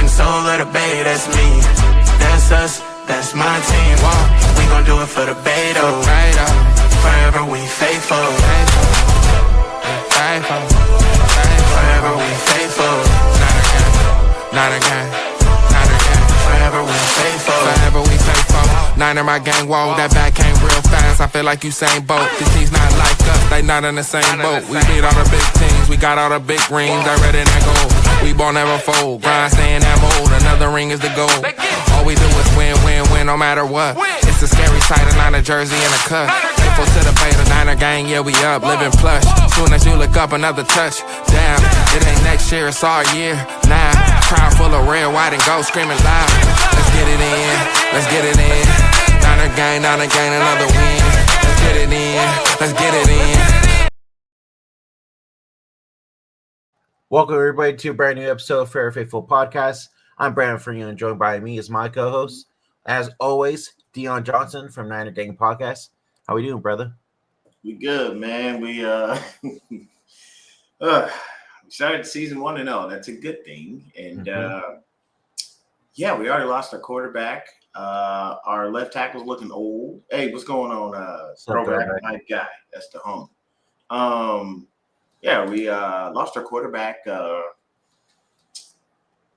soul of the bay, that's me. That's us, that's my team. We gon' do it for the bay though. Forever we faithful. Forever we faithful. Not again. Forever we faithful. Forever we faithful. Niner my gang, whoa, that back came real fast. I feel like Usain Bolt. These teams not like us, they not in the same boat. We beat all the big teams, we got all the big rings. I read in that gold. We ball never fold, grind stay in that mold. Another ring is the goal. All we do is win, win, win, no matter what. It's a scary sight, a Niner jersey and a cut. Faithful to the beta, Niner gang, yeah we up, living plush. Soon as you look up, another touch. Damn, it ain't next year, it's our year. Nah, crowd full of red, white, and gold, screaming loud. Let's get it in, let's get it in. Niner gang, another win. Let's get it in, let's get it in. Welcome everybody to a brand new episode of Fair Faithful Podcast. I'm Brandon Freeman, and joined by me is my co-host, as always, Deon Johnson from Niner Gang Podcast. How we doing, brother? We good, man. We started season 1-0. That's a good thing. And yeah, we already lost our quarterback. Our left tackle's looking old. Hey, what's going on? Throwback night guy. That's the home. Yeah, we lost our quarterback.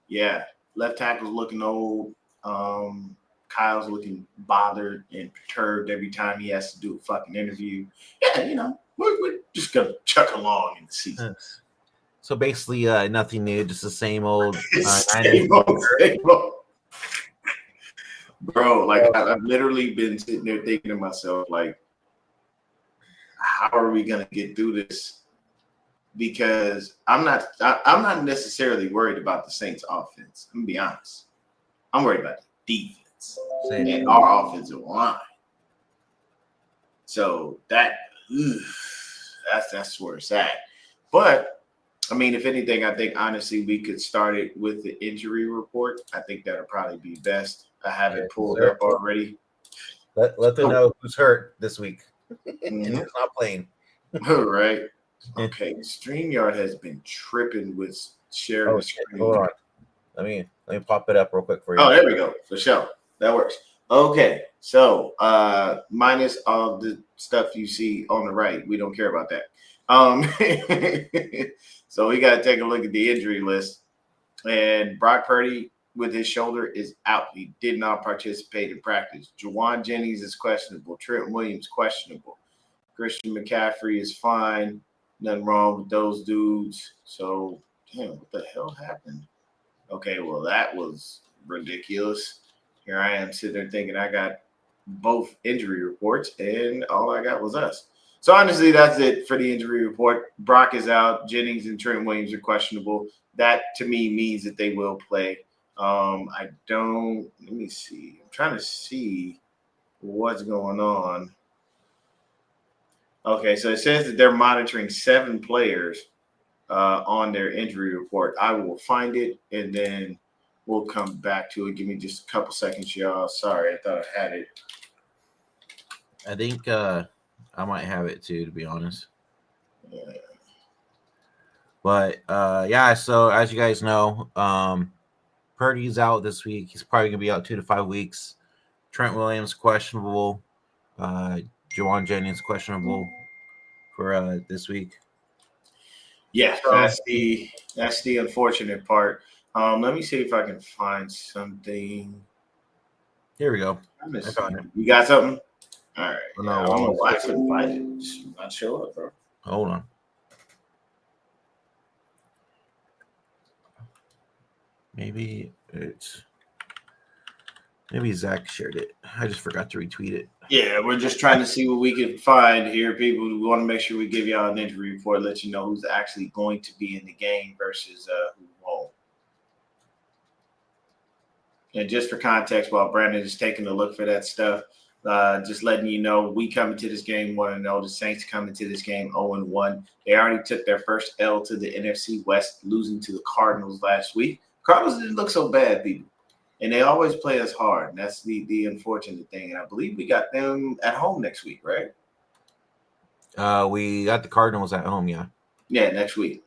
Yeah, left tackle's looking old. Kyle's looking bothered and perturbed every time he has to do a fucking interview. Yeah, you know, we're just gonna chuck along in the season. So basically, nothing new, just the same old. Same old. Bro, like I've literally been sitting there thinking to myself, like, how are we gonna get through this? Because I'm not necessarily worried about the Saints' offense. I'm gonna be honest. I'm worried about the defense and our offensive line. So that's where it's at. But I mean, if anything, I think honestly we could start it with the injury report. I think that'll probably be best. I have it pulled up already. Let them know who's hurt this week. And who's not playing. All right. Okay. StreamYard has been tripping with sharing the screen. Hold on. Let me pop it up real quick for you. Oh, there we go. For sure. That works. Okay. So minus all the stuff you see on the right. We don't care about that. So we got to take a look at the injury list. And Brock Purdy with his shoulder is out. He did not participate in practice. Juwan Jennings is questionable. Trent Williams questionable. Christian McCaffrey is fine. Nothing wrong with those dudes. So, damn, what the hell happened? Okay, well, that was ridiculous. Here I am sitting there thinking I got both injury reports, and all I got was us. So, honestly, that's it for the injury report. Brock is out. Jennings and Trent Williams are questionable. That, to me, means that they will play. Let me see. I'm trying to see what's going on. Okay, so it says that they're monitoring 7 players on their injury report. I will find it, and then we'll come back to it. Give me just a couple seconds, y'all. Sorry, I thought I had it. I think I might have it too, to be honest. Yeah. But yeah, so as you guys know, Purdy's out this week. He's probably gonna be out 2 to 5 weeks. Trent Williams questionable. Juwan Jennings questionable for this week. Yeah, that's the unfortunate part. Let me see if I can find something. Here we go. I found it. You got something? All right. Oh, no, I don't know why I couldn't find it. It's not show up, bro. Hold on. Maybe Zach shared it. I just forgot to retweet it. Yeah, we're just trying to see what we can find here, people. We want to make sure we give y'all an injury report, let you know who's actually going to be in the game versus who won't. And just for context, while Brandon is taking a look for that stuff, just letting you know, we come into this game 1-0. The Saints come into this game 0-1. They already took their first L to the NFC West, losing to the Cardinals last week. Cardinals didn't look so bad, people. And they always play us hard. And that's the unfortunate thing. And I believe we got them at home next week, right? We got the Cardinals at home, yeah. Yeah, next week.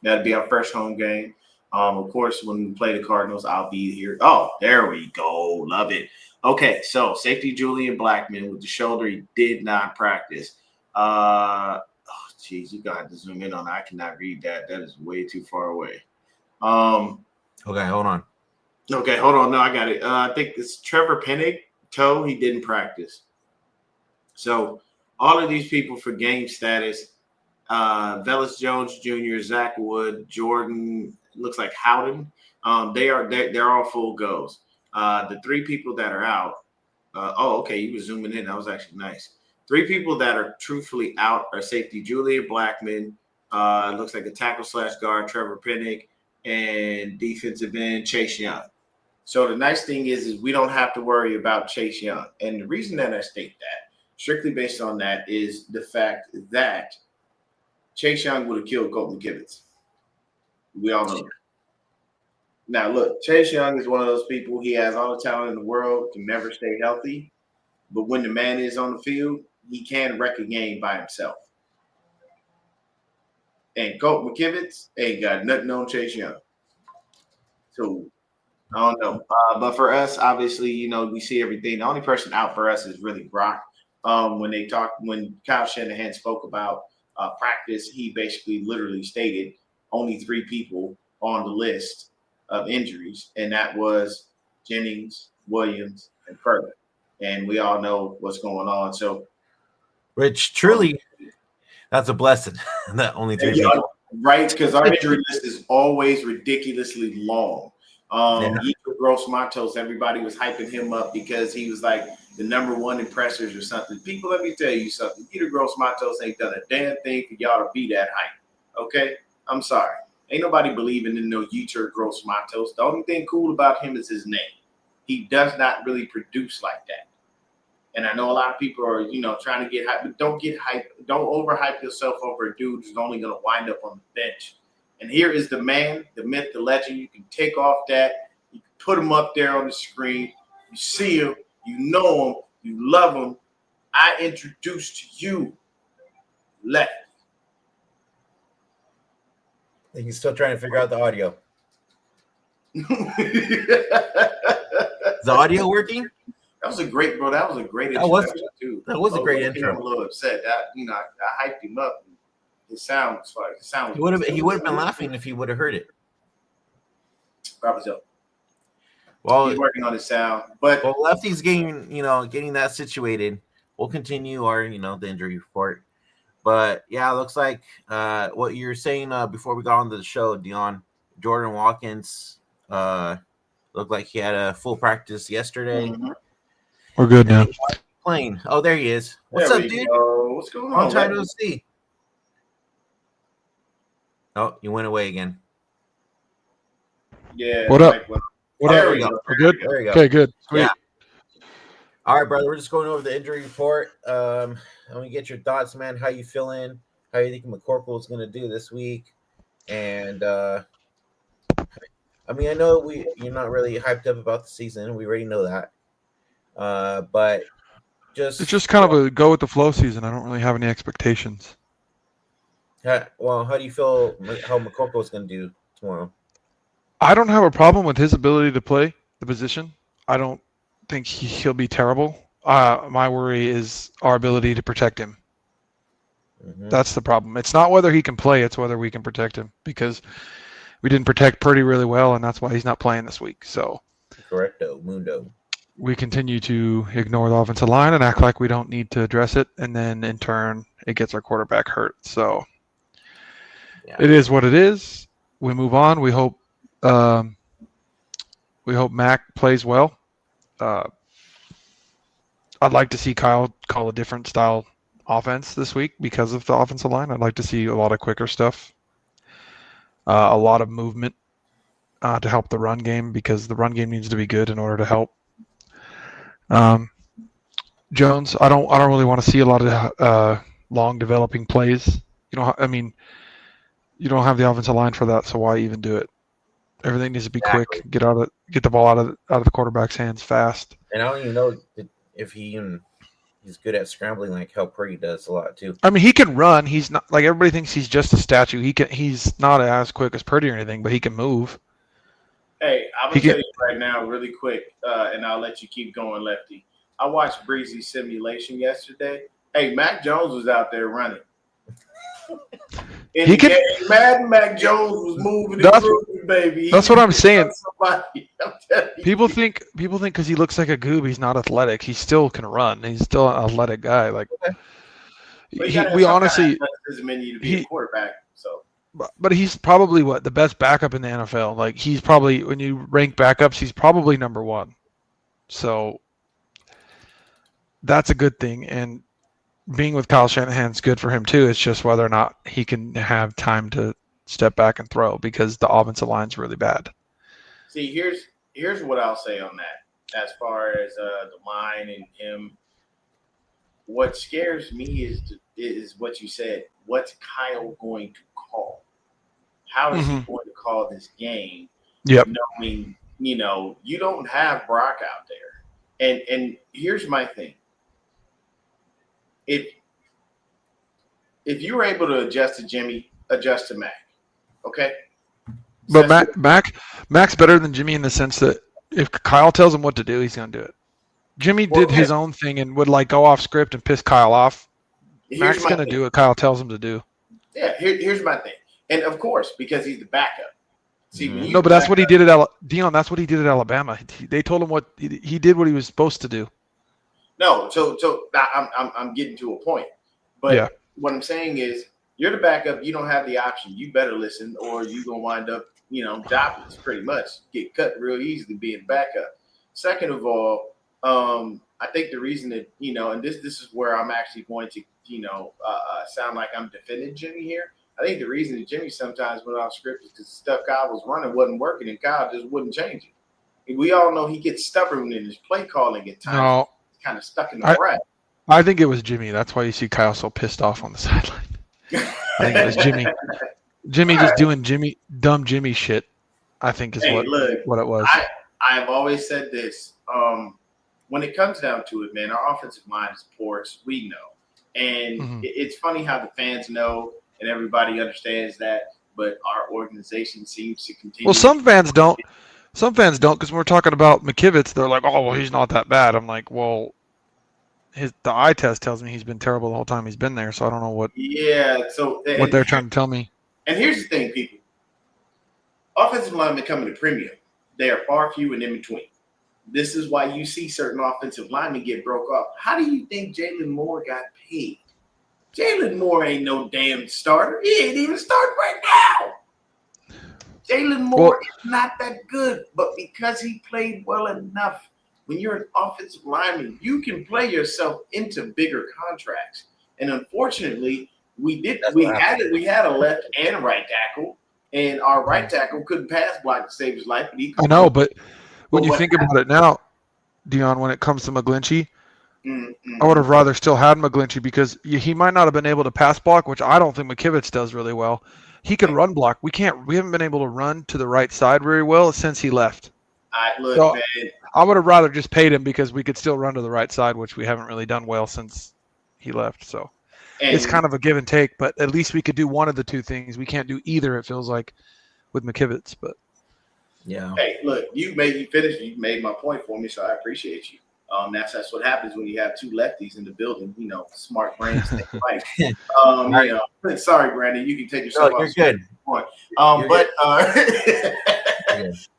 That'll be our first home game. Of course, when we play the Cardinals, I'll be here. Oh, there we go. Love it. Okay, so safety Julian Blackmon with the shoulder. He did not practice. Geez, you got to zoom in on that. I cannot read that. That is way too far away. Okay, hold on. Okay, hold on. No, I got it. I think it's Trevor Pennick, toe. He didn't practice. So all of these people for game status, Velus Jones Jr., Zach Wood, Jordan, looks like Howden. They're all full goes. The three people that are out. Okay, you were zooming in. That was actually nice. Three people that are truthfully out are safety Julian Blackmon. Looks like a tackle/guard Trevor Pennick, and defensive end Chase Young. So the nice thing is we don't have to worry about Chase Young. And the reason that I state that, strictly based on that, is the fact that Chase Young would have killed Colt McKivitz. We all know that. Now, look, Chase Young is one of those people. He has all the talent in the world, can never stay healthy. But when the man is on the field, he can wreck a game by himself. And Colt McKivitz ain't got nothing on Chase Young. So, I don't know. But for us, obviously, we see everything. The only person out for us is really Brock. When Kyle Shanahan spoke about practice, he basically literally stated only 3 people on the list of injuries, and that was Jennings, Williams, and Purdy. And we all know what's going on. So, Which truly, that's a blessing. That only 3 people. Right, because our injury list is always ridiculously long. Yetur Gross-Matos, everybody was hyping him up because he was like the number 1 in pressers or something. People, let me tell you something. Yetur Gross-Matos ain't done a damn thing for y'all to be that hype. Okay? I'm sorry. Ain't nobody believing in no Yetur Gross-Matos. The only thing cool about him is his name. He does not really produce like that. And I know a lot of people are, trying to get hype, but don't get hype. Don't overhype yourself over a dude who's only going to wind up on the bench. And here is the man, the myth, the legend. You can take off that. You can put him up there on the screen. You see him. You know him. You love him. I introduce to you Lefty. I think he's still trying to figure out the audio. Is the audio working? That was a great intro. That was a great intro. I'm a little upset. I hyped him up. His sound was fire. He would have been laughing if he would have heard it. Probably so. Well, he's working on his sound, but Lefty's getting that situated. We'll continue our the injury report. But yeah, it looks like what you were saying before we got on the show, Deon. Jordan Watkins looked like he had a full practice yesterday. Mm-hmm. We're good now. Playing. Oh, there he is. What's up, dude? What's going on? I'm trying to see. Oh, you went away again. Yeah. What up? What there up? we go. We're good? There we go. Okay, good. Sweet. Yeah. All right, brother. We're just going over the injury report. Let me get your thoughts, man. How you feeling? How you thinking McCorkle is going to do this week? And I know you're not really hyped up about the season. We already know that. But it's just kind of a go with the flow season. I don't really have any expectations. How do you feel how McCorkle is going to do tomorrow? I don't have a problem with his ability to play the position. I don't think he'll be terrible. My worry is our ability to protect him. Mm-hmm. That's the problem. It's not whether he can play, it's whether we can protect him, because we didn't protect Purdy really well, and that's why he's not playing this week. So correcto, mundo. We continue to ignore the offensive line and act like we don't need to address it, and then in turn it gets our quarterback hurt. So It is what it is. We move on. We hope Mac plays well. I'd like to see Kyle call a different style offense this week because of the offensive line. I'd like to see a lot of quicker stuff, a lot of movement to help the run game, because the run game needs to be good in order to help. Jones, I don't really want to see a lot of long developing plays. You don't have the offensive line for that, so why even do it? Everything needs to be quick. Get the ball out of the quarterback's hands fast. And I don't even know if he's good at scrambling like how Purdy does a lot too. I mean, he can run. He's not like everybody thinks he's just a statue. He's not as quick as Purdy or anything, but he can move. Hey, I'm gonna tell you right now, really quick, and I'll let you keep going, Lefty. I watched Breezy Simulation yesterday. Hey, Mac Jones was out there running. In He the can. game, Madden, Mac Jones was moving and That's grooving, baby. that's what I'm saying. Somebody, I'm telling you. People think because he looks like a goob, he's not athletic. He still can run. He's still an athletic guy. Like But you gotta have we some honestly, kind of athleticism in you to be a he, quarterback. So but he's probably the best backup in the NFL. Like he's probably, when you rank backups, he's probably number one. So that's a good thing. And being with Kyle Shanahan's good for him too. It's just whether or not he can have time to step back and throw, because the offensive line's really bad. see, here's what I'll say on that. As far as the line and him, what scares me is what you said. What's Kyle going to call? How is he going to call this game? Yep. Knowing, you don't have Brock out there. And here's my thing. If you were able to adjust to Jimmy, adjust to Mac. Okay? But Mac's better than Jimmy in the sense that if Kyle tells him what to do, he's going to do it. Jimmy did his own thing and would go off script and piss Kyle off. Mac's going to do what Kyle tells him to do. Yeah, here's my thing. And of course, because he's the backup. See, no, but that's what he did at Deon. That's what he did at Alabama. They told him what he did, what he was supposed to do. No, so I'm getting to a point. But what I'm saying is, you're the backup. You don't have the option. You better listen, or you're gonna wind up, jobless. Pretty much, get cut real easily being backup. Second of all, I think the reason that and this is where I'm actually going to sound like I'm defending Jimmy here. I think the reason that Jimmy sometimes went off script is because the stuff Kyle was running wasn't working, and Kyle just wouldn't change it. And we all know he gets stubborn in his play calling at times. No, he's kind of stuck in the rut. I think it was Jimmy. That's why you see Kyle so pissed off on the sideline. I think it was Jimmy. Jimmy just doing dumb Jimmy shit, I think is what it was. I've always said this. When it comes down to it, man, our offensive line is porous. We know. And it's funny how the fans know and everybody understands that, but our organization seems to continue. Well, some fans don't. Some fans don't, because when we're talking about McKivitz, they're like, "Oh, well, he's not that bad." I'm like, "Well, the eye test tells me he's been terrible the whole time he's been there, so I don't know what." Yeah. So what they're trying to tell me. And here's the thing, people: offensive linemen come at a premium. They are far few and in between. This is why you see certain offensive linemen get broke off. How do you think Jalen Moore got paid? Jalen Moore ain't no damn starter. He ain't even starting right now. Jalen Moore is not that good, but because he played well enough, when you're an offensive lineman, you can play yourself into bigger contracts. And unfortunately, we had a left and a right tackle, and our right tackle couldn't pass block to save his life. But I know, but when you think about it now, Deon, when it comes to McGlinchey, I would have rather still had McGlinchey, because he might not have been able to pass block, which I don't think McKivitz does really well. He can run block. We haven't been able to run to the right side very well since he left. Man. I would have rather just paid him, because we could still run to the right side, which we haven't really done well since he left. So it's kind of a give and take, but at least we could do one of the two things. We can't do either, it feels like, with McKivitz. But yeah. Hey, look, you finished. You made my point for me, so I appreciate you. That's what happens when you have two lefties in the building. Smart brains think alike. Sorry, Brandon, you can take yourself off. You're good. Point. You're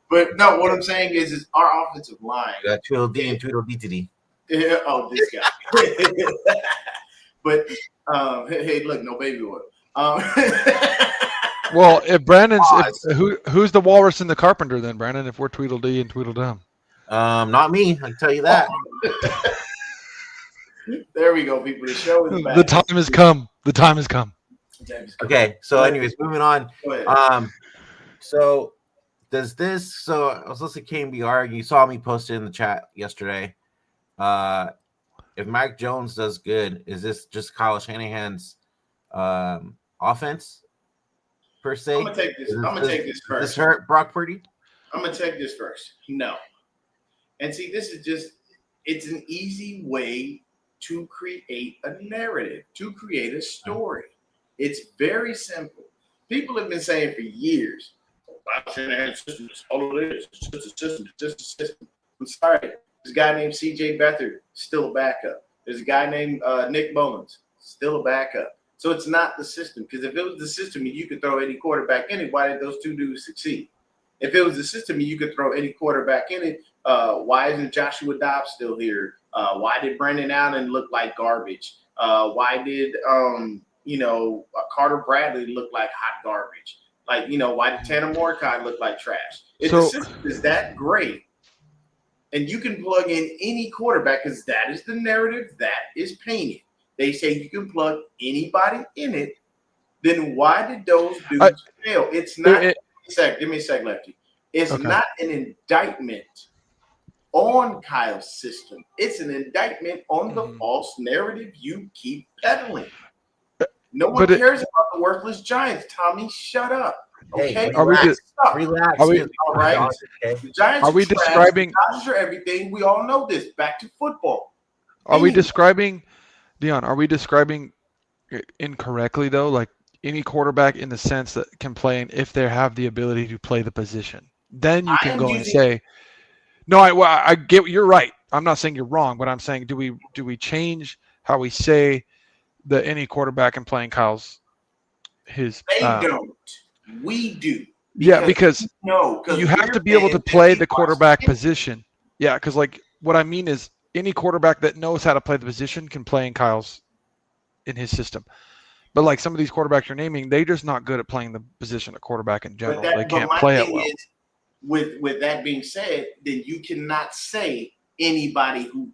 But no, what I'm saying is our offensive line. You got Tweedledee and Tweedledee. Yeah, this guy. But hey, look, no baby oil. well, if Brandon's who's the walrus and the carpenter then, Brandon? If we're Tweedledee and Tweedledum. Not me. I can tell you that. There we go, people. The show is back. The time has come. The time has come. Okay. So, anyways, moving on. So does this? So I was listening to KMBR, and you saw me posted in the chat yesterday. If Mike Jones does good, is this just Kyle Shanahan's offense per se? I'm gonna take this first. Does this hurt Brock Purdy? I'm gonna take this first. No. And see, it's an easy way to create a narrative, to create a story. It's very simple. People have been saying for years, Kyle Shanahan's system is all it is. It's just a system. It's just a system. I'm sorry. There's a guy named C.J. Beathard, still a backup. There's a guy named Nick Mullins, still a backup. So it's not the system. Because if it was the system and you could throw any quarterback in it, why did those two dudes succeed? If it was the system and you could throw any quarterback in it, why isn't Joshua Dobbs still here? Why did Brandon Allen look like garbage? Why did Carter Bradley look like hot garbage? Like, why did Tanner Mordecai look like trash? If the system is that great, and you can plug in any quarterback, because that is the narrative that is painted. They say you can plug anybody in it. Then why did those dudes fail? It's not. Give me a sec, Lefty. It's not an indictment on Kyle's system. It's an indictment on the false narrative you keep peddling. No one cares about the worthless Giants. Tommy, shut up. Okay, hey, relax. All right. The Giants are describing? The Dodgers are everything. We all know this. Back to football. Are we describing, Deon? Are we describing incorrectly though? Like any quarterback in the sense that can play, and if they have the ability to play the position, then you can go and say, "No, I get. You're right. I'm not saying you're wrong, but I'm saying, do we change how we say that any quarterback can play in Kyle's his? They don't. We do. Because you have to be able to play the quarterback position. Yeah, because like what I mean is any quarterback that knows how to play the position can play in his system. But like some of these quarterbacks you're naming, they're just not good at playing the position of quarterback in general. They can't play it well. With that being said, then you cannot say anybody you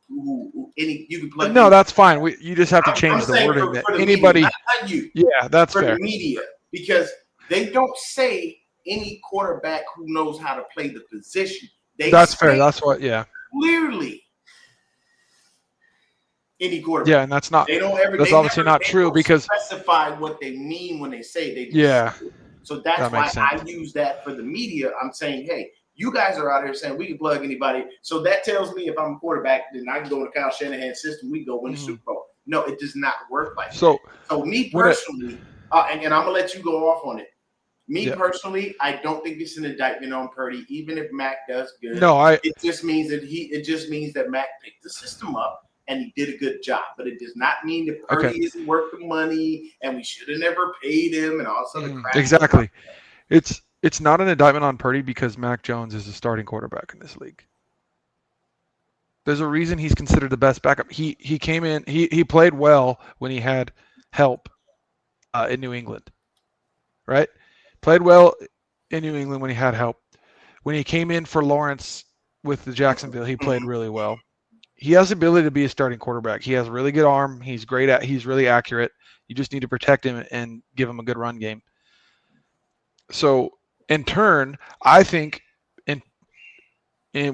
can play. No, that's fine. You just have to change the wording that anybody. Media, not you. Yeah, that's fair. For the media, because they don't say any quarterback who knows how to play the position. That's fair. That's what. Yeah. Clearly, any quarterback. Yeah, and that's not. They don't ever. That's obviously not true because specify what they mean when they say they. So that's why I use that for the media. I'm saying, hey, you guys are out here saying we can plug anybody. So that tells me if I'm a quarterback, then I can go to Kyle Shanahan's system. We go win the Super Bowl. No, it does not work like that. So me personally, and I'm gonna let you go off on it. Me personally, I don't think it's an indictment on Purdy, even if Mac does good. No, it just means that Mac picked the system up and he did a good job. But it does not mean that Purdy isn't worth the money and we should have never paid him and all this other crap. Exactly. It's not an indictment on Purdy because Mac Jones is a starting quarterback in this league. There's a reason he's considered the best backup. He came in, he played well when he had help in New England. Right? Played well in New England when he had help. When he came in for Lawrence with the Jacksonville, he played really well. He has the ability to be a starting quarterback. He has a really good arm. He's really accurate. You just need to protect him and give him a good run game. So in turn, I think in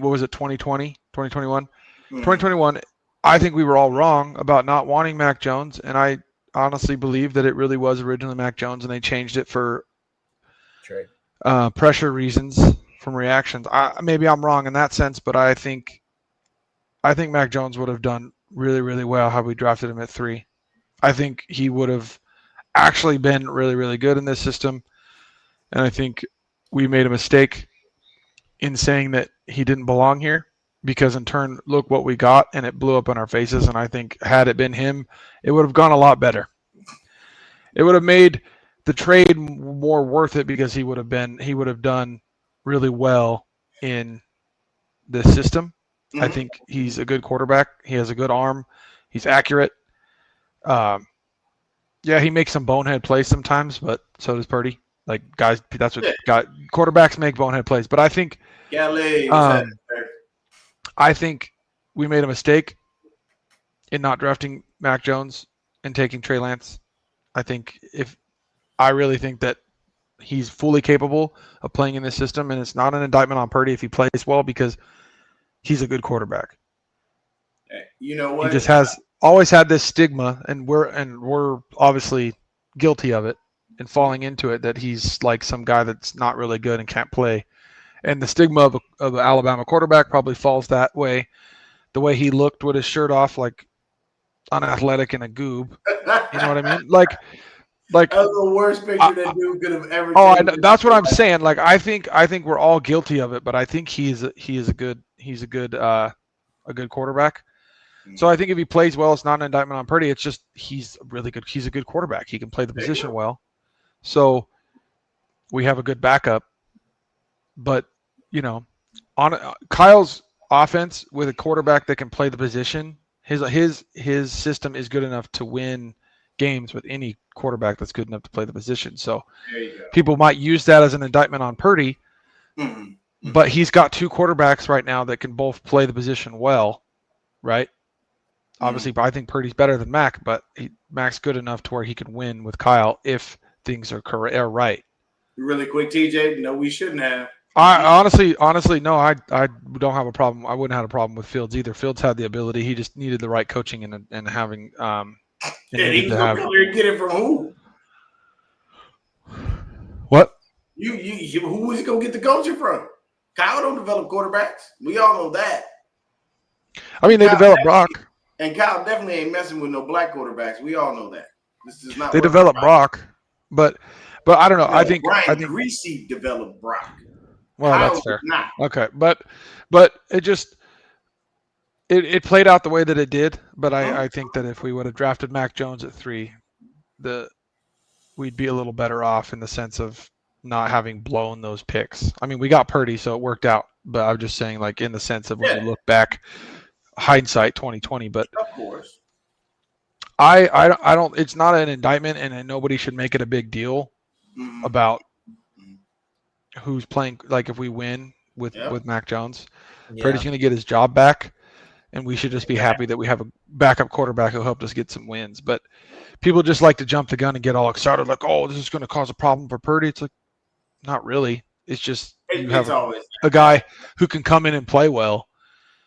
what was it, 2020, 2021? 2021, I think we were all wrong about not wanting Mac Jones, and I honestly believe that it really was originally Mac Jones, and they changed it for pressure reasons from reactions. Maybe I'm wrong in that sense, but I think Mac Jones would have done really, really well had we drafted him at 3. I think he would have actually been really, really good in this system, and I think we made a mistake in saying that he didn't belong here because in turn, look what we got, and it blew up in our faces, and I think had it been him, it would have gone a lot better. It would have made the trade more worth it because he would have done really well in this system. I think he's a good quarterback. He has a good arm. He's accurate. He makes some bonehead plays sometimes, but so does Purdy. Like guys, that's what quarterbacks make bonehead plays. But I think we made a mistake in not drafting Mac Jones and taking Trey Lance. I really think that he's fully capable of playing in this system, and it's not an indictment on Purdy if he plays well because he's a good quarterback. You know what? He just has always had this stigma, and we're obviously guilty of it and falling into it that he's like some guy that's not really good and can't play. And the stigma of an Alabama quarterback probably falls that way. The way he looked with his shirt off, like unathletic and a goob. You know what I mean? Like Like, that was the worst picture that dude could have ever oh, taken. that's what I'm saying. Like, I think we're all guilty of it, but I think he is a good quarterback. So I think if he plays well, it's not an indictment on Purdy. It's just he's really good. He's a good quarterback. He can play the position well. So we have a good backup. But on Kyle's offense with a quarterback that can play the position, his system is good enough to win games with any quarterback that's good enough to play the position. So people might use that as an indictment on Purdy, but he's got two quarterbacks right now that can both play the position well, right? Obviously, I think Purdy's better than Mac, but Mac's good enough to where he can win with Kyle if things are right. Really quick, TJ. No, we shouldn't have. I honestly, no. I don't have a problem. I wouldn't have a problem with Fields either. Fields had the ability. He just needed the right coaching and having. And he's gonna come here and get it from who? What? You who was he gonna get the coaching from? Kyle don't develop quarterbacks. We all know that. I mean, they developed Brock. And Kyle definitely ain't messing with no black quarterbacks. We all know that. This is not. They developed Brock, but I don't know. No, I think Greasy developed Brock. Well, Kyle that's fair. Not. Okay, but it just it played out the way that it did. But I think that if we would have drafted Mac Jones at 3, we'd be a little better off in the sense of not having blown those picks. I mean, we got Purdy, so it worked out. But I'm just saying, like, in the sense of when you look back, hindsight 2020. But of course, I don't. It's not an indictment, and nobody should make it a big deal about who's playing. Like, if we win with Mac Jones, Purdy's going to get his job back, and we should just be happy that we have a backup quarterback who helped us get some wins. But people just like to jump the gun and get all excited, like, oh, this is going to cause a problem for Purdy. It's like, not really. It's just you have a guy who can come in and play well.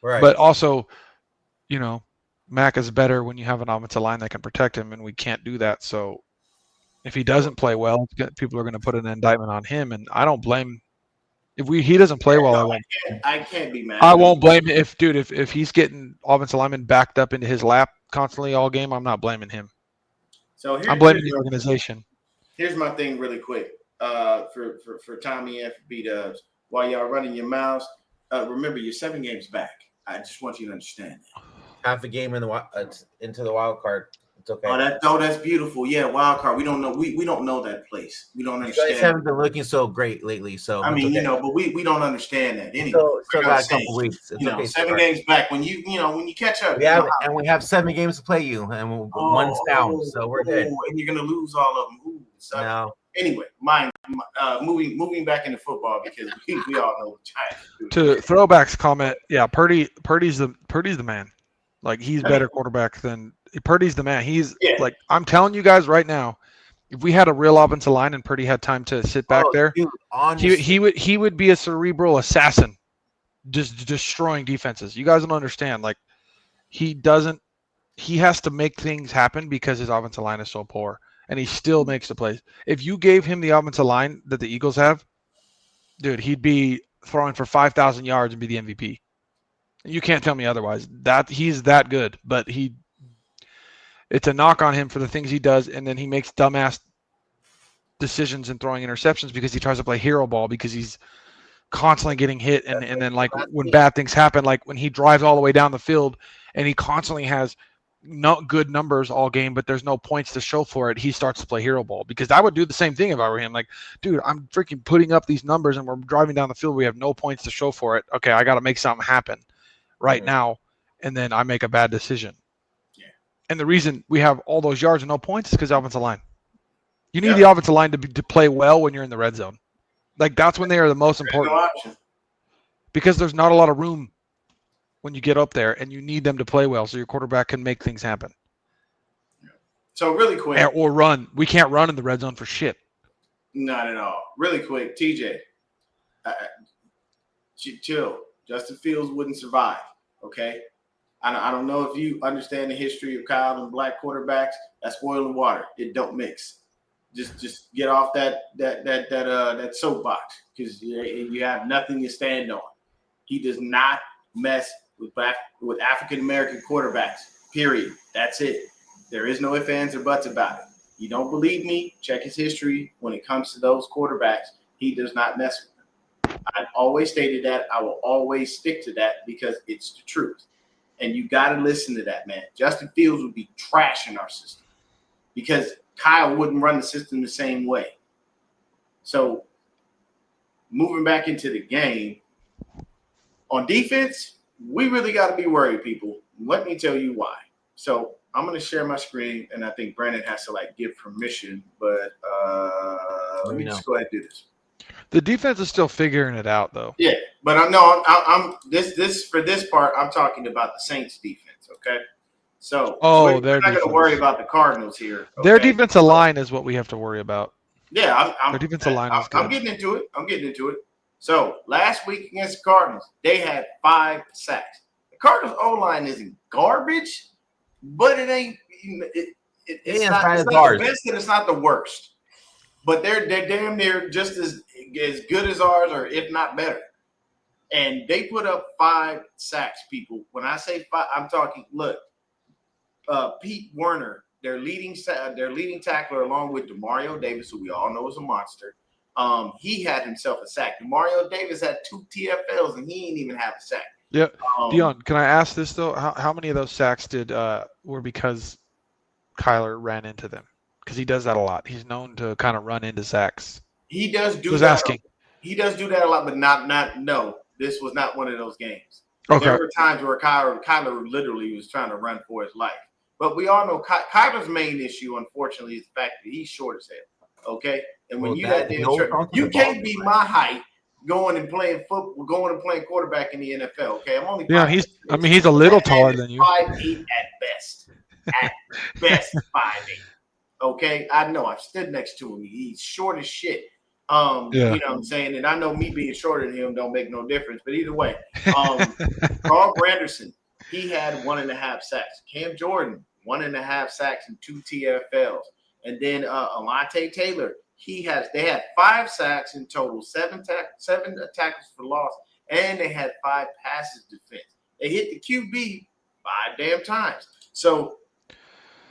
Right. But also, Mac is better when you have an offensive line that can protect him, and we can't do that. So if he doesn't play well, people are going to put an indictment on him, and I don't blame. If he doesn't play well, I can't be mad. I won't blame him. If he's getting offensive linemen backed up into his lap constantly all game, I'm not blaming him. So I'm blaming the organization. Here's my thing, really quick, for Tommy and for B-Dubs. While y'all running your mouths, remember you're 7 games back. I just want you to understand that. Half a game into the wild card. It's okay. That's beautiful. Yeah, wild card. We don't know. We don't know that place. We don't understand. You guys haven't been looking so great lately. So I mean, but we don't understand that anyway. Still got a couple weeks. It's 7 games back. When you catch up. We have 7 games to play you, and one's down, so we're good. And you're gonna lose all of them. No. Anyway, moving back into football because we all know what Giants do. To Throwback's comment, yeah, Purdy's the man. Like, he's better quarterback than Purdy's the man. He's like, I'm telling you guys right now, if we had a real offensive line and Purdy had time to sit back there, dude, he would be a cerebral assassin, just destroying defenses. You guys don't understand. Like, he has to make things happen because his offensive line is so poor, and he still makes the plays. If you gave him the offensive line that the Eagles have, dude, he'd be throwing for 5,000 yards and be the MVP. You can't tell me otherwise. That he's that good, but it's a knock on him for the things he does, and then he makes dumbass decisions and throwing interceptions because he tries to play hero ball because he's constantly getting hit, and then, like, when bad things happen, like when he drives all the way down the field and he constantly has not good numbers all game, but there's no points to show for it, he starts to play hero ball. Because I would do the same thing if I were him. Like, dude, I'm freaking putting up these numbers and we're driving down the field, we have no points to show for it. Okay, I got to make something happen right now, and then I make a bad decision. Yeah. And the reason we have all those yards and no points is because offensive line. You need the offensive line to play well when you're in the red zone. Like, that's when they are the most important. Because there's not a lot of room when you get up there, and you need them to play well so your quarterback can make things happen. So really quick. Or run. We can't run in the red zone for shit. Not at all. Really quick, TJ. Chill. Justin Fields wouldn't survive. Okay, I don't know if you understand the history of Kyle and black quarterbacks. That's oil and water. It don't mix. Just get off that soapbox because you have nothing to stand on. He does not mess with African American quarterbacks. Period. That's it. There is no ifs, ands, or buts about it. You don't believe me? Check his history. When it comes to those quarterbacks, he does not mess with them. I've always stated that. I will always stick to that because it's the truth. And you got to listen to that, man. Justin Fields would be trash in our system because Kyle wouldn't run the system the same way. So moving back into the game, on defense, we really got to be worried, people. Let me tell you why. So I'm going to share my screen, and I think Brandon has to give permission, but let me just go ahead and do this. The defense is still figuring it out, though. Yeah, but I'm this for this part. I'm talking about the Saints defense. Okay, so we're not going to worry about the Cardinals here. Okay? Their defensive line is what we have to worry about. Yeah, their defensive line is good. I'm getting into it. So last week against the Cardinals, they had 5 sacks. The Cardinals O-line isn't garbage, but it ain't. It's not the best and it's not the worst. But they're damn near just as good as ours, or if not better. And they put up 5 sacks, people. When I say 5, I'm talking. Look, Pete Werner, their leading tackler, along with Demario Davis, who we all know is a monster. He had himself a sack. Demario Davis had 2 TFLs, and he didn't even have a sack. Yeah, Deon, can I ask this though? How many of those sacks were because Kyler ran into them? Because he does that a lot. He's known to kind of run into sacks. He does do that. He does do that a lot, but no. This was not one of those games. Okay. There were times where Kyler literally was trying to run for his life. But we all know Kyler's main issue, unfortunately, is the fact that he's short as hell. Okay? And when you can't be my height going and playing football, going and playing quarterback in the NFL. Okay? I'm only he's a little taller than you. 5'8" at best. At best 5'8". Okay, I know. I've stood next to him. He's short as shit. You know what I'm saying? And I know me being shorter than him don't make no difference. But either way, Carl Granderson, he had 1.5 sacks. Cam Jordan, 1.5 sacks and 2 TFLs. And then Alontae Taylor, they had 5 sacks in total, 7 tackles for loss, and they had 5 passes defense. They hit the QB 5 damn times. So,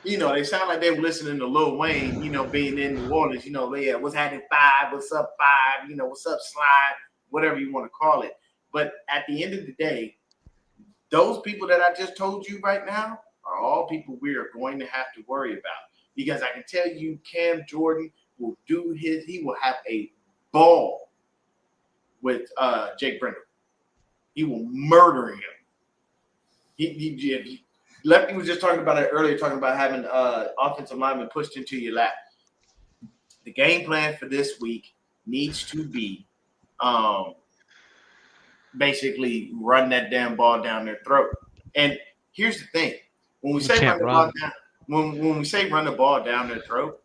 they sound like they were listening to Lil Wayne, being in New Orleans, what's happening 5, what's up 5, what's up slide, whatever you want to call it. But at the end of the day, those people that I just told you right now are all people we are going to have to worry about. Because I can tell you Cam Jordan will he will have a ball with Jake Brendel. He will murder him. Lefty was just talking about it earlier, talking about having offensive linemen pushed into your lap. The game plan for this week needs to be basically run that damn ball down their throat. And here's the thing: when we say run the ball down, when we say run the ball down their throat,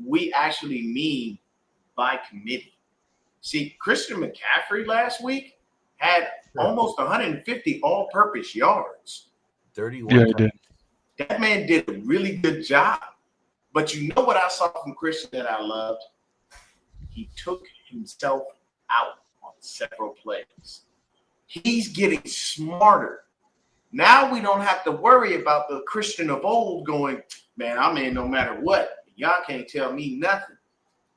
we actually mean by committee. See, Christian McCaffrey last week had almost 150 all-purpose yards. 31. Yeah, he did. That man did a really good job. But you know what I saw from Christian that I loved? He took himself out on several plays. He's getting smarter. Now we don't have to worry about the Christian of old going, man, I'm in no matter what. Y'all can't tell me nothing.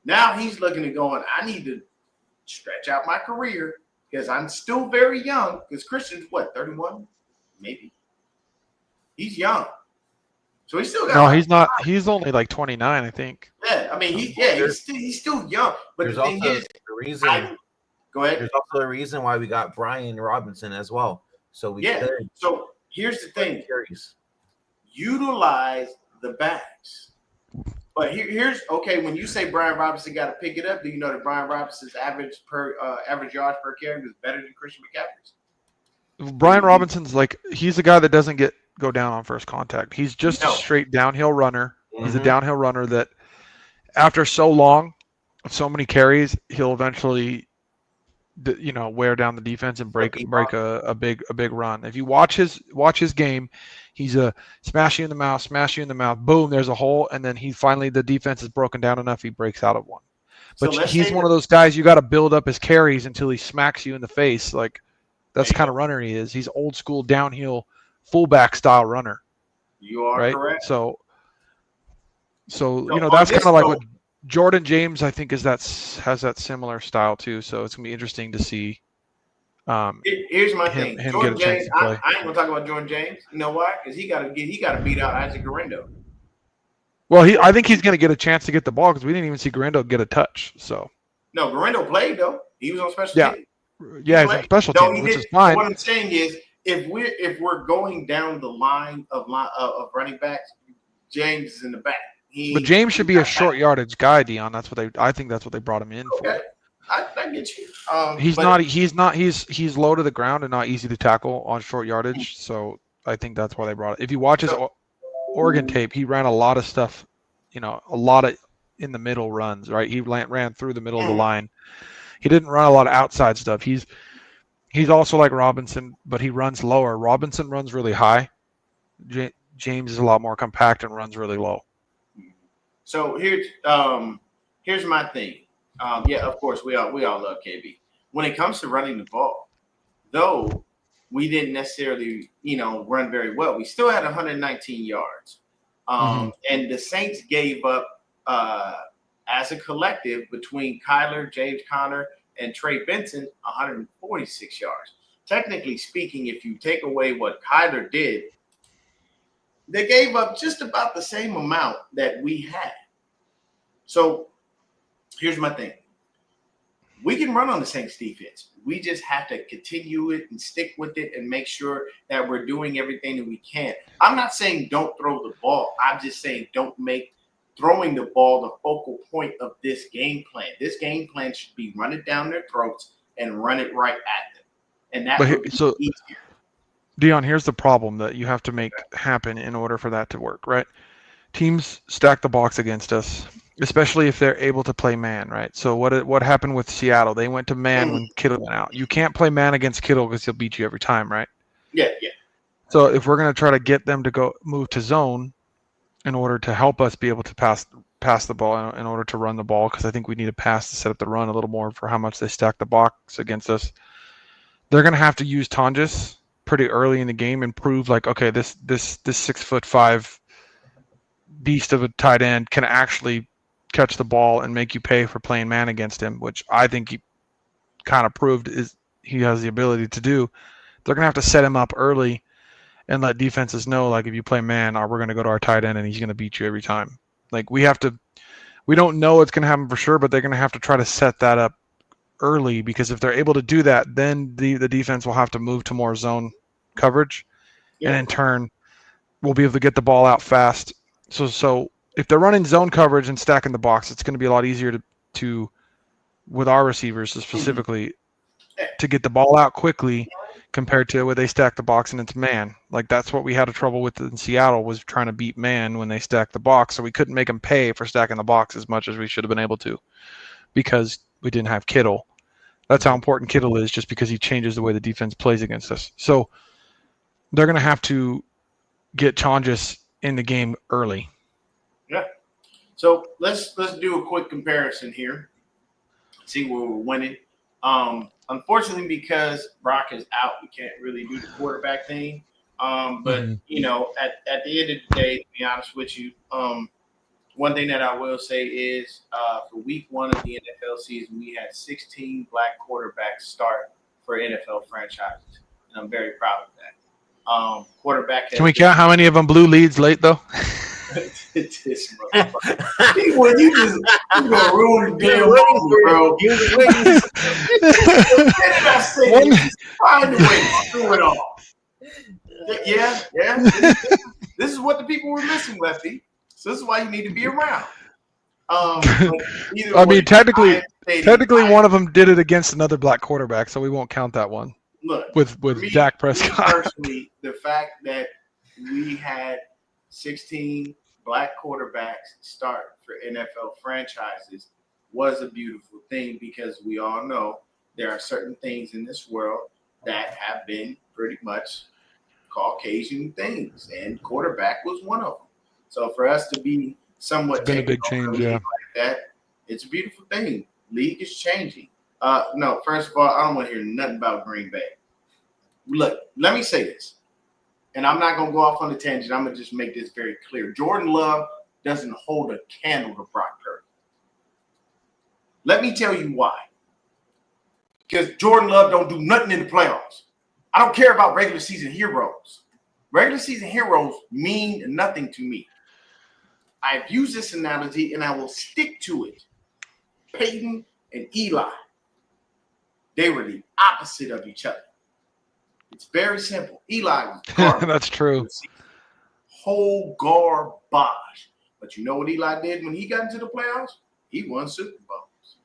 Now he's looking at going, I need to stretch out my career because I'm still very young. Because Christian's 31? Maybe. He's young. So he's still got. No, he's not. He's only 29, I think. Yeah, I mean, he's still young. But there's the thing also is, the reason. Go ahead. There's also a reason why we got Brian Robinson as well. So we could. So here's the thing: utilize the backs. But here's okay. When you say Brian Robinson got to pick it up, do you know that Brian Robinson's average yards per carry was better than Christian McCaffrey's? Brian Robinson's he's a guy that doesn't go down on first contact. He's just a straight downhill runner. Mm-hmm. He's a downhill runner that after so long, so many carries, he'll eventually, wear down the defense and break a big run. If you watch his game, he's a smash you in the mouth, boom, there's a hole, and then the defense is broken down enough, he breaks out of one. But he's one of those guys you got to build up his carries until he smacks you in the face. That's the kind of runner he is. He's old school downhill fullback style runner. You are right? correct. So So, So that's on this kind of like note, what Jordan James, I think, has that similar style too. So it's gonna be interesting to see here's my him thing. him get Jordan a chance James, to I play. ain't gonna talk about Jordan James. You know why? Because he gotta beat out Isaac Garendo. Well, I think he's gonna get a chance to get the ball because we didn't even see Garando get a touch. So No, Garendo played though. He was on special yeah, teams. He yeah, he's on played. special No, teams, he which did. is But fine. what I'm saying is, if we're going down the line of running backs, James is in the back. But James should be a short yardage guy, Deon. I think that's what they brought him in Okay, for. I get you. He's But not he's low to the ground and not easy to tackle on short yardage. So I think that's why they brought it. If you watch his Oregon tape, he ran a lot of stuff, a lot of in the middle runs, right? He ran through the middle of the line. He didn't run a lot of outside stuff. He's also like Robinson, but he runs lower. Robinson runs really high. James is a lot more compact and runs really low. so here's my thing. Yeah, of course we all love KB. When it comes to running the ball, though we didn't necessarily run very well, we still had 119 yards. And the Saints gave up as a collective between Kyler, James Conner, and Trey Benson 146 yards. Technically speaking, if you take away what Kyler did, they gave up just about the same amount that we had. So here's my thing. We can run on the Saints defense. We just have to continue it and stick with it and make sure that we're doing everything that we can. I'm not saying don't throw the ball. I'm just saying don't make throwing the ball the focal point of this game plan. This game plan should be run it down their throats and run it right at them. And that would be easier. Deon, here's the problem that you have to make happen in order for that to work, right? Teams stack the box against us, especially if they're able to play man, right? So what happened with Seattle? They went to man when Kittle went out. You can't play man against Kittle because he'll beat you every time, right? Yeah. So if we're going to try to get them to move to zone in order to help us be able to pass the ball, in order to run the ball, because I think we need a pass to set up the run a little more for how much they stack the box against us, they're going to have to use Tonjes pretty early in the game and prove like, okay, this 6'5" beast of a tight end can actually catch the ball and make you pay for playing man against him, which I think he kind of proved he has the ability to do. They're gonna have to set him up early and let defenses know, like, if you play man, we're gonna go to our tight end and he's gonna beat you every time. Like, we don't know what's gonna happen for sure, but they're gonna have to try to set that up early, because if they're able to do that, then the defense will have to move to more zone coverage, and in turn we'll be able to get the ball out fast. So if they're running zone coverage and stacking the box, it's going to be a lot easier to with our receivers specifically to get the ball out quickly compared to where they stack the box and it's man. Like, that's what we had a trouble with in Seattle, was trying to beat man when they stacked the box. So we couldn't make them pay for stacking the box as much as we should have been able to, because we didn't have Kittle. That's how important Kittle is, just because he changes the way the defense plays against us. So they're going to have to get Tonjes in the game early. Yeah. So let's do a quick comparison here. See where we're winning. Unfortunately, because Brock is out, we can't really do the quarterback thing. But at the end of the day, to be honest with you, one thing that I will say is for week 1 of the NFL season, we had 16 black quarterbacks start for NFL franchises, and I'm very proud of that. Quarterback. Can we count how many of them blew leads late though? This motherfucker. Well, you gonna ruin the damn moment, bro. I say find a way to screw it all. Yeah. This is what the people were missing, Lefty. So this is why you need to be around. I mean, technically, one of them did it against another black quarterback, so we won't count that one. Look, with Dak Prescott. Personally, the fact that we had 16 black quarterbacks start for NFL franchises was a beautiful thing, because we all know there are certain things in this world that have been pretty much Caucasian things, and quarterback was one of them. So for us to be somewhat it's been a big change, yeah, like that, it's a beautiful thing. League is changing. No, first of all, I don't want to hear nothing about Green Bay. Look, let me say this, and I'm not going to go off on a tangent. I'm going to just make this very clear. Jordan Love doesn't hold a candle to Brock Purdy. Let me tell you why. Because Jordan Love don't do nothing in the playoffs. I don't care about regular season heroes. Regular season heroes mean nothing to me. I've used this analogy, and I will stick to it. Peyton and Eli, they were the opposite of each other. It's very simple. Eli was garbage. That's true. Whole garbage. But you know what Eli did when he got into the playoffs? He won Super Bowls.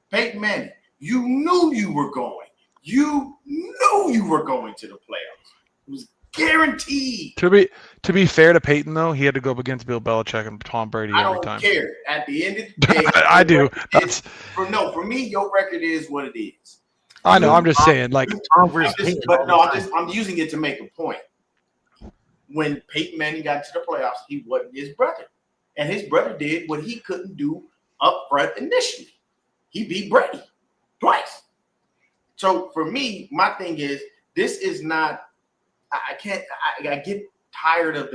Peyton Manning, you knew you were going. You knew you were going to the playoffs. It was guaranteed. To be fair to Peyton, though, he had to go up against Bill Belichick and Tom Brady every time. I don't care. At the end of the day, I do. For me, your record is what it is. I know. I'm just saying, like, I'm using it to make a point. When Peyton Manning got to the playoffs, he wasn't his brother, and his brother did what he couldn't do up front initially. He beat Brady twice. So for me, my thing is, this is not. I get tired of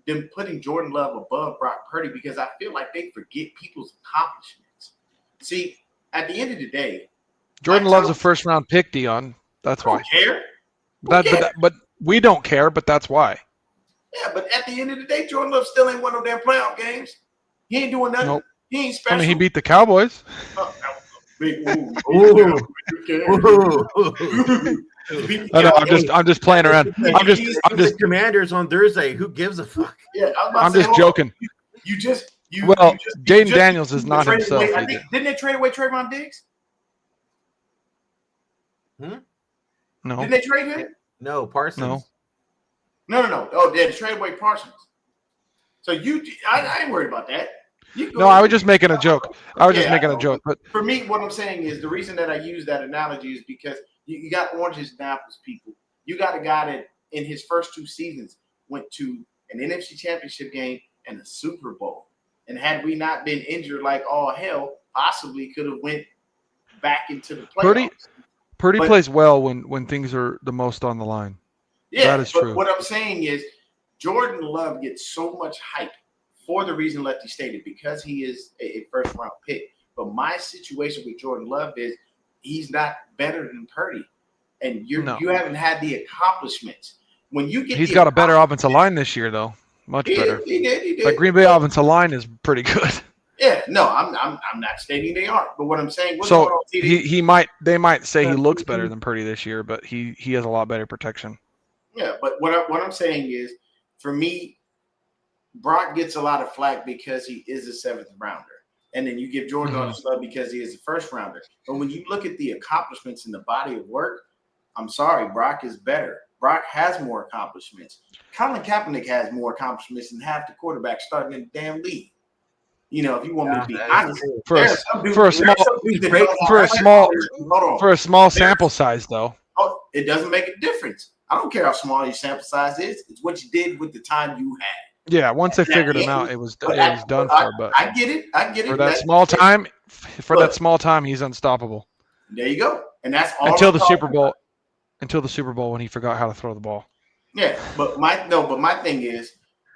them putting Jordan Love above Brock Purdy because I feel like they forget people's accomplishments. See, at the end of the day, Jordan Love's a first-round pick, Deon. That's why. But we don't care. But that's why. Yeah, but at the end of the day, Jordan Love still ain't won no damn playoff games. He ain't doing nothing. Nope. He ain't special. I mean, he beat the Cowboys. Big woo. I know, I'm just playing around. I'm just Commanders on Thursday. Who gives a fuck? Yeah, I'm just joking. Jaden Daniels is not himself. Didn't they trade away Trayvon Diggs? No. Didn't they trade him? No, Parsons. No. Oh, they traded away Parsons. So I ain't worried about that. No, I was just making a joke. But for me, what I'm saying is the reason that I use that analogy is because you got oranges and apples, people. You got a guy that in his first 2 seasons went to an NFC Championship game and a Super Bowl. And had we not been injured like all hell, possibly could have went back into the playoffs. Purdy plays well when things are the most on the line. Yeah, that is true. What I'm saying is Jordan Love gets so much hype for the reason Lefty stated, because he is a first-round pick. But my situation with Jordan Love is he's not better than Purdy. And you haven't had the accomplishments. When you get He's got a better offensive line this year, though. Much better. He did. The Green Bay offensive line is pretty good. Yeah, no, I'm not stating they aren't. But what I'm saying, they might say he looks better than Purdy this year, but he has a lot better protection. Yeah, but what I'm saying is, for me, Brock gets a lot of flack because he is a 7th rounder. And then you give Jordan all the love because he is a 1st rounder. But when you look at the accomplishments in the body of work, I'm sorry, Brock is better. Brock has more accomplishments. Colin Kaepernick has more accomplishments than half the quarterbacks starting in the damn league. You know, if you want me to be honest. For a small sample size, though. Oh, it doesn't make a difference. I don't care how small your sample size is. It's what you did with the time you had. Yeah, once they figured him out, it was done for. But I get it. For that small time, he's unstoppable. There you go, and that's all until the Super Bowl. Until the Super Bowl, when he forgot how to throw the ball. Yeah, but my thing is,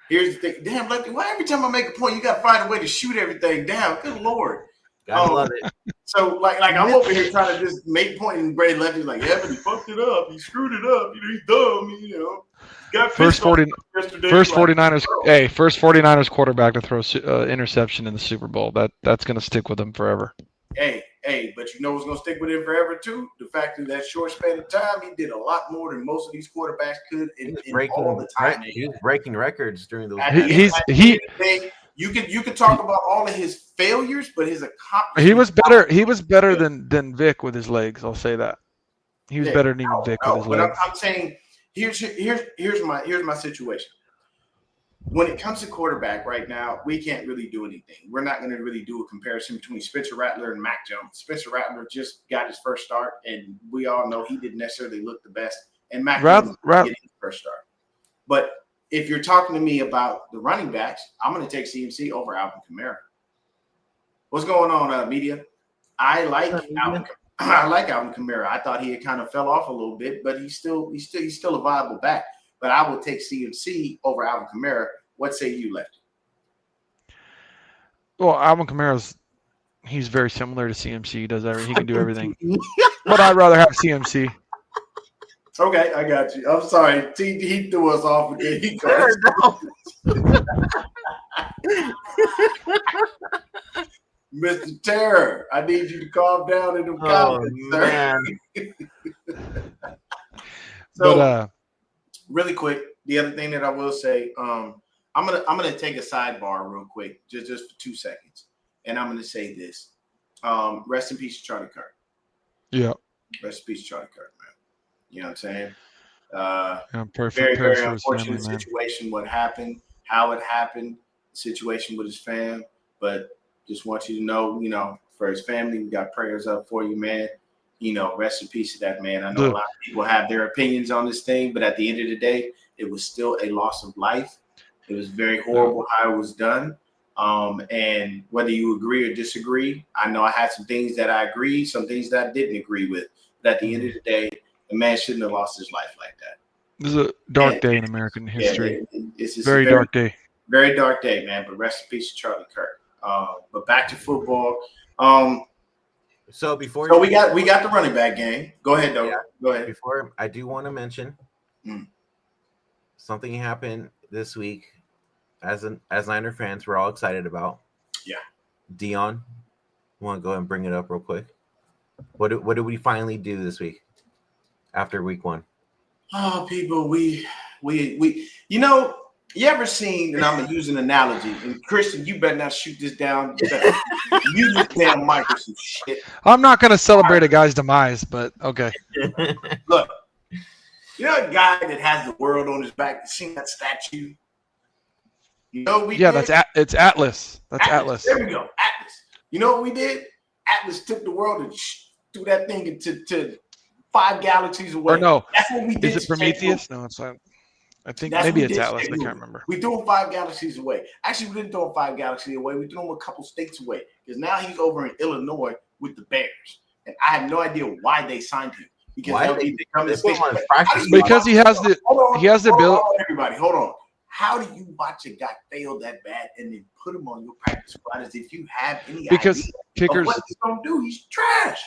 here's the thing. Damn, Lefty, why every time I make a point, you got to find a way to shoot everything down? Good Lord. I love it. So, like I'm over here trying to just make point, and Brady Lefty's like, yeah, but he fucked it up. He screwed it up. You know, he's dumb. You know, got first 49ers. Hey, first 49ers quarterback to throw interception in the Super Bowl. That's going to stick with him forever. Hey, but you know what's going to stick with him forever too? The fact that short span of time, he did a lot more than most of these quarterbacks could in all the time. He was breaking records during those. You could talk about all of his failures, but his accomplishments. He was better than Vic with his legs. I'll say that. He was better than even Vic with his legs. But I'm saying here's my situation. When it comes to quarterback right now, we can't really do anything. We're not going to really do a comparison between Spencer Rattler and Mac Jones. Spencer Rattler just got his first start, and we all know he didn't necessarily look the best. And Mac Jones didn't get his first start. But if you're talking to me about the running backs, I'm going to take CMC over Alvin Kamara. What's going on, media? I like Alvin Kamara. I thought he had kind of fell off a little bit, but he's still a viable back. But I will take CMC over Alvin Kamara. What say you, Lefty? Well, Alvin Kamara's he's very similar to CMC. He can do everything. But I'd rather have CMC. Okay, I got you. I'm sorry. He threw us off again. He goes. Mr. Terror, I need you to calm down in the comments, sir. So, really quick, the other thing that I will say, I'm gonna take a sidebar real quick, just for 2 seconds, and I'm gonna say this: rest in peace, Charlie Kirk. Yeah. Rest in peace, Charlie Kirk, man. You know what I'm saying? Perfect. Very unfortunate situation. What happened? How it happened? The situation with his fam, but just want you to know, for his family, we got prayers up for you, man. Rest in peace to that man. I know a lot of people have their opinions on this thing, but at the end of the day, it was still a loss of life. It was very horrible how it was done. And whether you agree or disagree, I know I had some things that I agreed, some things that I didn't agree with. But at the end of the day, the man shouldn't have lost his life like that. This is a dark day in American history. It's just very dark day. Very dark day, man. But rest in peace to Charlie Kirk. But back to football. So we got the running back game. Go ahead, though. Yeah. Go ahead. Before I do want to mention something happened this week, as Niner fans, we're all excited about. Yeah. Deon, you want to go ahead and bring it up real quick? What did we finally do this week after week 1? Oh, people, we you ever seen, and I'm going to use an analogy, and Christian, you better not shoot this down. You better use this damn mic or some shit. I'm not going to celebrate a guy's demise, but okay. Look, you know a guy that has the world on his back? You seen that statue? It's Atlas. That's Atlas. There we go, Atlas. You know what we did? Atlas took the world and threw that thing into 5 galaxies away. Or no, that's what we did. Is it Prometheus? No, it's not. I think maybe it's Atlas. I can't remember. We threw him 5 galaxies away. Actually, we didn't throw him 5 galaxies away. We threw him a couple states away because now he's over in Illinois with the Bears, and I have no idea why they signed him. Because he has the ability. Everybody, hold on. How do you watch a guy fail that bad and then put him on your practice squad as if you have any idea kickers, of what he's gonna do? He's trash.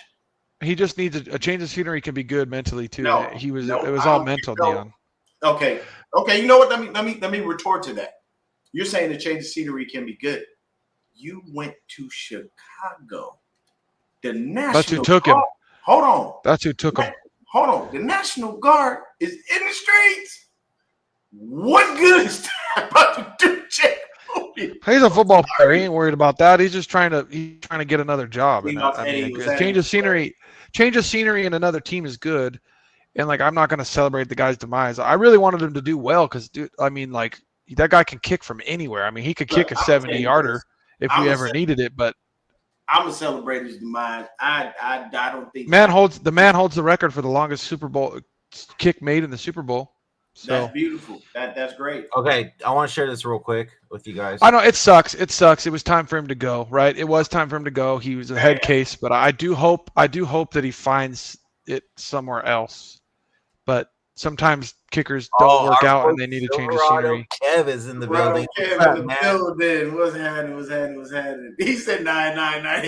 He just needs a change of scenery. Can be good mentally too. It was all mental, Deon. Okay. You know what? Let me retort to that. You're saying the change of scenery can be good. You went to Chicago. The National That's who took him. Hold on. That's who took him. Hold on. The National Guard is in the streets. What good is that about to do, Jake? He's a football player. He ain't worried about that. He's just trying to get another job. Change of scenery in another team is good. And I'm not going to celebrate the guy's demise. I really wanted him to do well because, that guy can kick from anywhere. He could kick a 70-yarder if we ever needed it. But I'm gonna celebrate his demise. I don't think the man holds the record for the longest Super Bowl kick made in the Super Bowl. So that's beautiful. That's great. Okay, I want to share this real quick with you guys. I know it sucks. It was time for him to go, right? It was time for him to go. He was a head case, but I do hope that he finds it somewhere else. But sometimes kickers don't work out and they need to change the scenery. Kev is in the building. Kev in the building. What's happening? He said 999.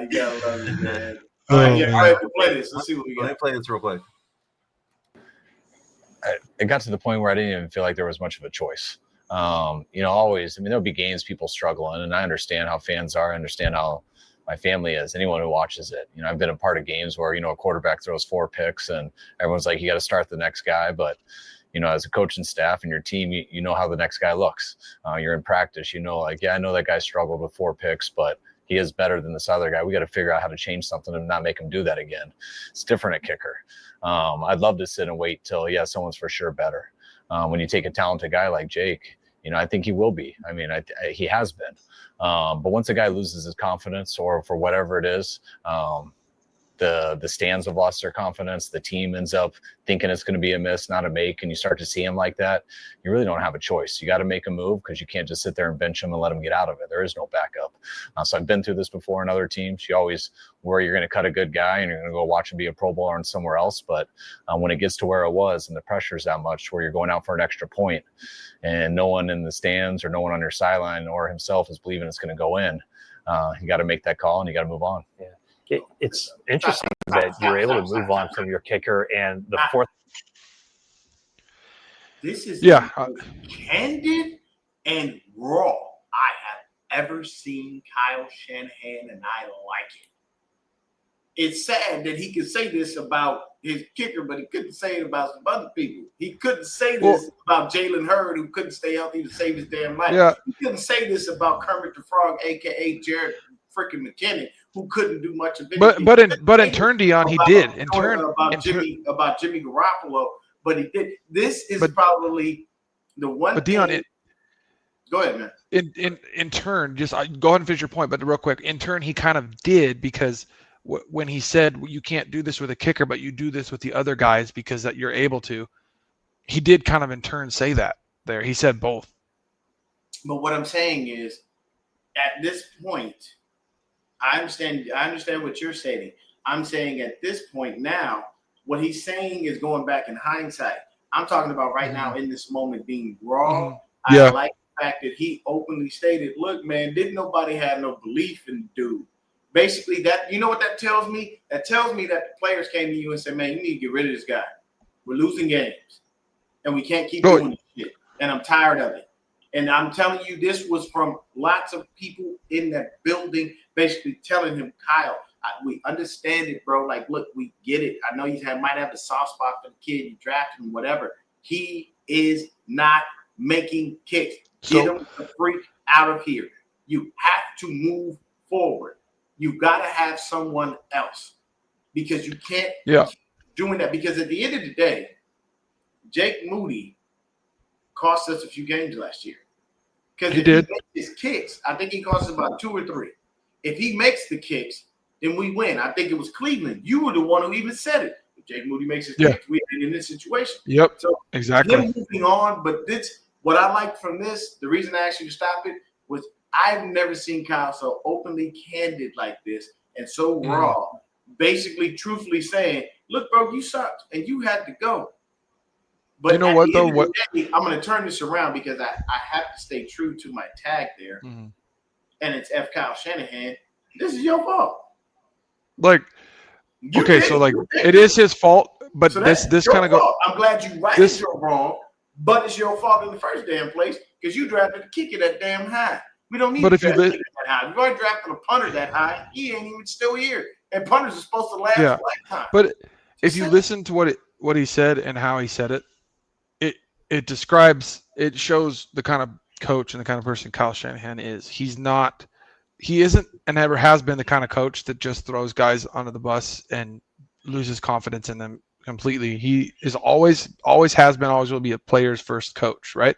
You gotta love it, man. All right, play this. Let's see what we got. Let me play this real quick. It got to the point where I didn't even feel like there was much of a choice. Always, there'll be games people struggling, and I understand how fans are. I understand how my family is. Anyone who watches it, I've been a part of games where, a quarterback throws 4 picks and everyone's like, you got to start the next guy. But, as a coach and staff and your team, you know how the next guy looks. You're in practice, I know that guy struggled with 4 picks, but he is better than this other guy. We got to figure out how to change something and not make him do that again. It's different at kicker. I'd love to sit and wait till, someone's for sure better. When you take a talented guy like Jake, I think he will be. He has been. But once a guy loses his confidence or for whatever it is, the stands have lost their confidence. The team ends up thinking it's going to be a miss, not a make, and you start to see him like that. You really don't have a choice. You got to make a move because you can't just sit there and bench him and let him get out of it. There is no backup. So I've been through this before in other teams. You always worry you're going to cut a good guy and you're going to go watch him be a Pro Bowler and somewhere else. But when it gets to where it was and the pressure's that much where you're going out for an extra point and no one in the stands or no one on your sideline or himself is believing it's going to go in, you got to make that call and you got to move on. Yeah. It's interesting that you're able to move on from your kicker and the fourth. This is Yeah. candid and raw I have ever seen Kyle Shanahan, and I like it. It's sad that he could say this about his kicker, but he couldn't say it about some other people. He couldn't say this about Jalen Hurd, who couldn't stay healthy to save his damn life. Yeah. He couldn't say this about Kermit the Frog, a.k.a. Jared freaking McKinnon, who couldn't do much of anything. But in turn, Deon, he did. About Jimmy Garoppolo, but he did. This is probably the one. But Deon, go ahead, man. In turn, just go ahead and finish your point. But real quick, in turn, he kind of did because when he said you can't do this with a kicker, but you do this with the other guys because that you're able to. He did kind of in turn say that there. He said both. But what I'm saying is, at this point, I understand what you're saying. I'm saying at this point now, what he's saying is going back in hindsight. I'm talking about right now in this moment being raw. Yeah. I like the fact that he openly stated, look, man, didn't nobody have no belief in the dude. Basically, that, you know what that tells me? That tells me that the players came to you and said, man, you need to get rid of this guy. We're losing games. And we can't keep doing this shit. And I'm tired of it. And I'm telling you, this was from lots of people in that building basically telling him, Kyle, we understand it, bro. Like, look, we get it. I know you might have a soft spot for the kid. You drafted him, whatever. He is not making kicks. Get him the freak out of here. You have to move forward. You've got to have someone else because you can't keep doing that. Because at the end of the day, Jake Moody cost us a few games last year. Because if he makes his kicks, I think he cost us about 2 or 3. If he makes the kicks, then we win. I think it was Cleveland. You were the one who even said it. If Jake Moody makes his kicks, we end in this situation. Yep. So exactly. Him moving on, but this, what I liked from this, the reason I asked you to stop it was I've never seen Kyle so openly candid like this and so raw, basically truthfully saying, look, bro, you sucked and you had to go. But you know what, though? I'm going to turn this around because I have to stay true to my tag there. And it's F. Kyle Shanahan. This is your fault. Like, okay, so like it is his fault, but so this kind of goes. I'm glad you righted your wrong, but it's your fault in the first damn place because you drafted a kicker that damn high. We don't need to draft a kicker that high. We've already drafted a punter that high. He ain't even still here. And punters are supposed to last a lifetime. But if you listen to what he said and how he said it, it describes, it shows the kind of coach and the kind of person Kyle Shanahan is. He isn't and never has been the kind of coach that just throws guys under the bus and loses confidence in them completely. He is always has been, always will be a player's first coach, right?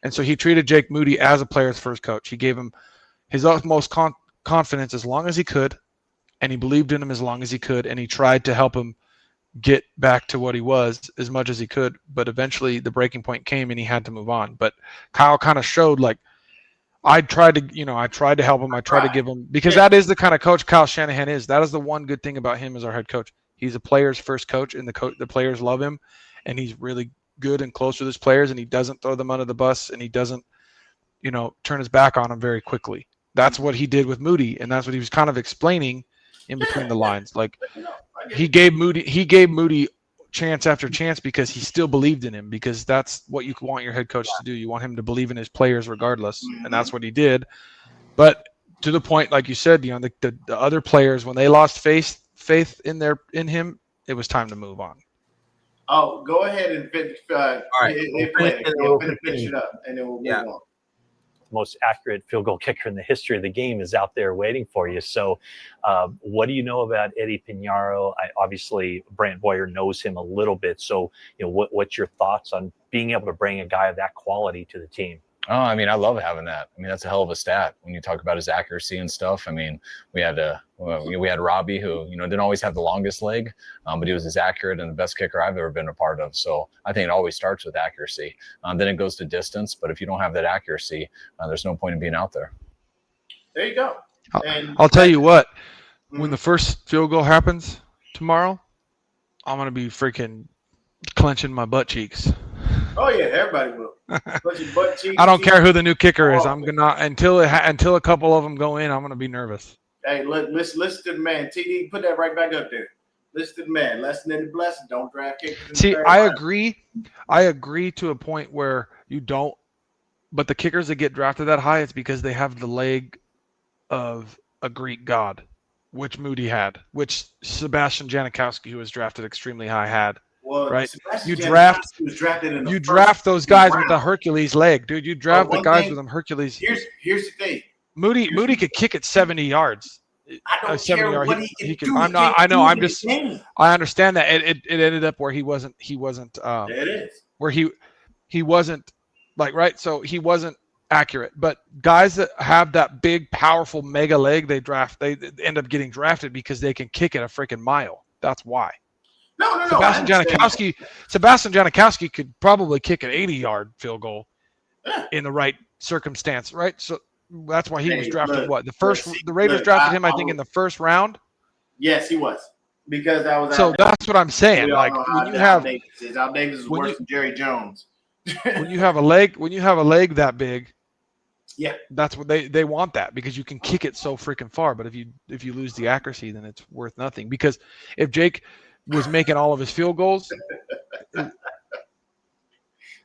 And so he treated Jake Moody as a player's first coach. He gave him his utmost confidence as long as he could, and he believed in him as long as he could, and he tried to help him get back to what he was as much as he could. But eventually the breaking point came and he had to move on. But Kyle kind of showed, like, I tried to help him. I tried to give him, because that is the kind of coach Kyle Shanahan is. That is the one good thing about him as our head coach. He's a player's first coach, and the players love him, and he's really good and close with his players, and he doesn't throw them under the bus, and he doesn't, turn his back on them very quickly. That's what he did with Moody, and that's what he was kind of explaining in between the lines. Like, he gave Moody chance after chance because he still believed in him, because that's what you want your head coach to do. You want him to believe in his players regardless, and that's what he did. But to the point, like you said, the other players, when they lost faith in him, it was time to move on. Oh, go ahead and finish. All right, finish it up, and then we'll move on. Most accurate field goal kicker in the history of the game is out there waiting for you. So what do you know about Eddie Piñeiro? Obviously, Brant Boyer knows him a little bit. So, what's your thoughts on being able to bring a guy of that quality to the team? Oh, I mean, I love having that. I mean, that's a hell of a stat when you talk about his accuracy and stuff. I mean, we had Robbie, who didn't always have the longest leg, but he was as accurate and the best kicker I've ever been a part of. So I think it always starts with accuracy. Then it goes to distance, but if you don't have that accuracy, there's no point in being out there. There you go. And I'll tell you what. When the first field goal happens tomorrow, I'm gonna be freaking clenching my butt cheeks. Oh yeah, everybody will. Butt cheeks, I don't care who the new kicker is. I'm gonna until a couple of them go in. I'm gonna be nervous. Hey, listen to the man. TD, put that right back up there. Listen to the man. Lesson in the blessing. Don't draft kickers. See, I agree. I agree to a point where you don't. But the kickers that get drafted that high, it's because they have the leg of a Greek god, which Moody had, which Sebastian Janikowski, who was drafted extremely high, had. Well, right? Sebastian You draft was drafted in the you first draft those guys round. with the Hercules leg, dude. You draft the one guys thing- with them Hercules. Here's the thing. Moody could kick it 70 yards. I don't 70 care yard. what He he could. can do. I'm He not. can't I know. do I'm it just. in the game. I understand that it ended up where he wasn't. There it is. Where he wasn't like right. So he wasn't accurate. But guys that have that big, powerful mega leg, they end up getting drafted because they can kick it a freaking mile. That's why. No. Sebastian Janikowski could probably kick an 80-yard field goal in the right circumstance, right? So that's why he was drafted. The Raiders drafted him, I think, in the first round. Yes, he was. Because that was. So that's what I'm saying. Like when you have Al Davis is worse than Jerry Jones. when you have a leg that big, yeah, that's what they want that because you can kick it so freaking far. But if you lose the accuracy, then it's worth nothing. Because if Jake was making all of his field goals.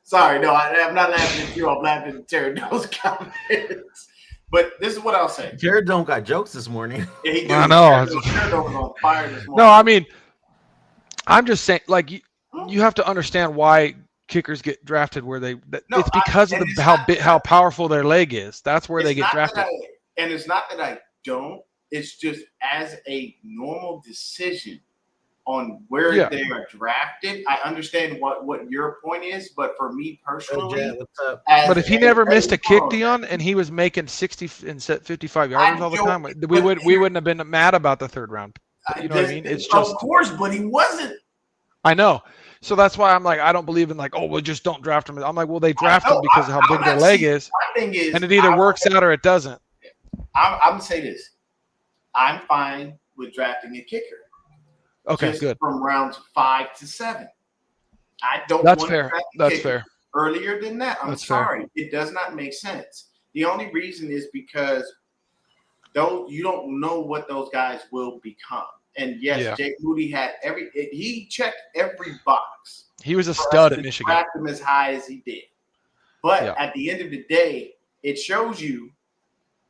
Sorry, no, I'm not laughing at you. I'm laughing at Terry Doe's comments. But this is what I'll say. Jared don't got jokes this morning. Yeah, he did. I know. Jared Doe was on fire this morning. No, I mean, I'm just saying, like you have to understand why kickers get drafted where they. It's because of how powerful their leg is. That's where they get drafted. And it's not that I don't. It's just as a normal decision on where they are drafted. I understand what your point is, but for me personally, Hey, what's up? But if he never missed a kick, Deon, and he was making 60 and 55 yarders all the time, we wouldn't have been mad about the third round. You know what I mean? It's just, of course, but he wasn't. I know. So that's why I'm like, I don't believe in like, oh, well, just don't draft him. I'm like, well, they draft him because of how big their leg is, and it either works out or it doesn't. I'm gonna say this: I'm fine with drafting a kicker. Okay, just good. From rounds 5 to 7. I don't. That's want fair. to draft a That's kicker fair. Earlier than that, I'm That's sorry. fair. It does not make sense. The only reason is because you don't know what those guys will become. And yes, Jake Moody had he checked every box. He was a stud at Michigan. Draft him as high as he did. But at the end of the day, it shows you,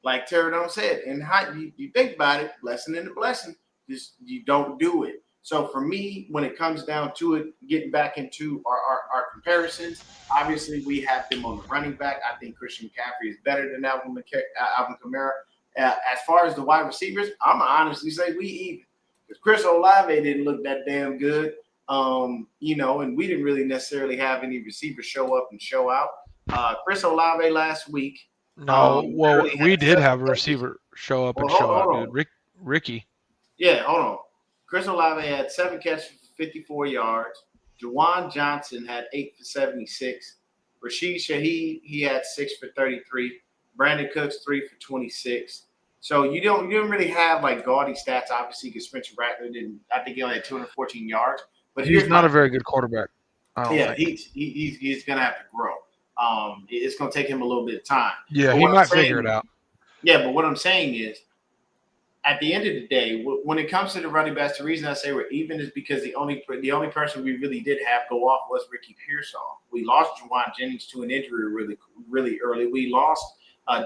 like Terradone said, and how you think about it, blessing in the blessing, just you don't do it. So for me, when it comes down to it, getting back into our comparisons, obviously we have them on the running back. I think Christian McCaffrey is better than Alvin Kamara. As far as the wide receivers, I'm going to honestly say we even. Because Chris Olave didn't look that damn good, and we didn't really necessarily have any receivers show up and show out. Chris Olave last week. No, we did have a receiver show up and show out, dude. Ricky. Yeah, hold on. Chris Olave had 7 catches for 54 yards. Juwan Johnson had 8 for 76. Rashid Shaheed, he had 6 for 33. Brandon Cooks, 3 for 26. So you don't really have like gaudy stats, obviously, because Spencer Rattler didn't. I think he only had 214 yards. But he's not a very good quarterback. He's gonna have to grow. It's gonna take him a little bit of time. Yeah, he might figure it out. Yeah, but what I'm saying is, at the end of the day, when it comes to the running backs, the reason I say we're even is because the only person we really did have go off was Ricky Pearsall. We lost Juwan Jennings to an injury really early. We lost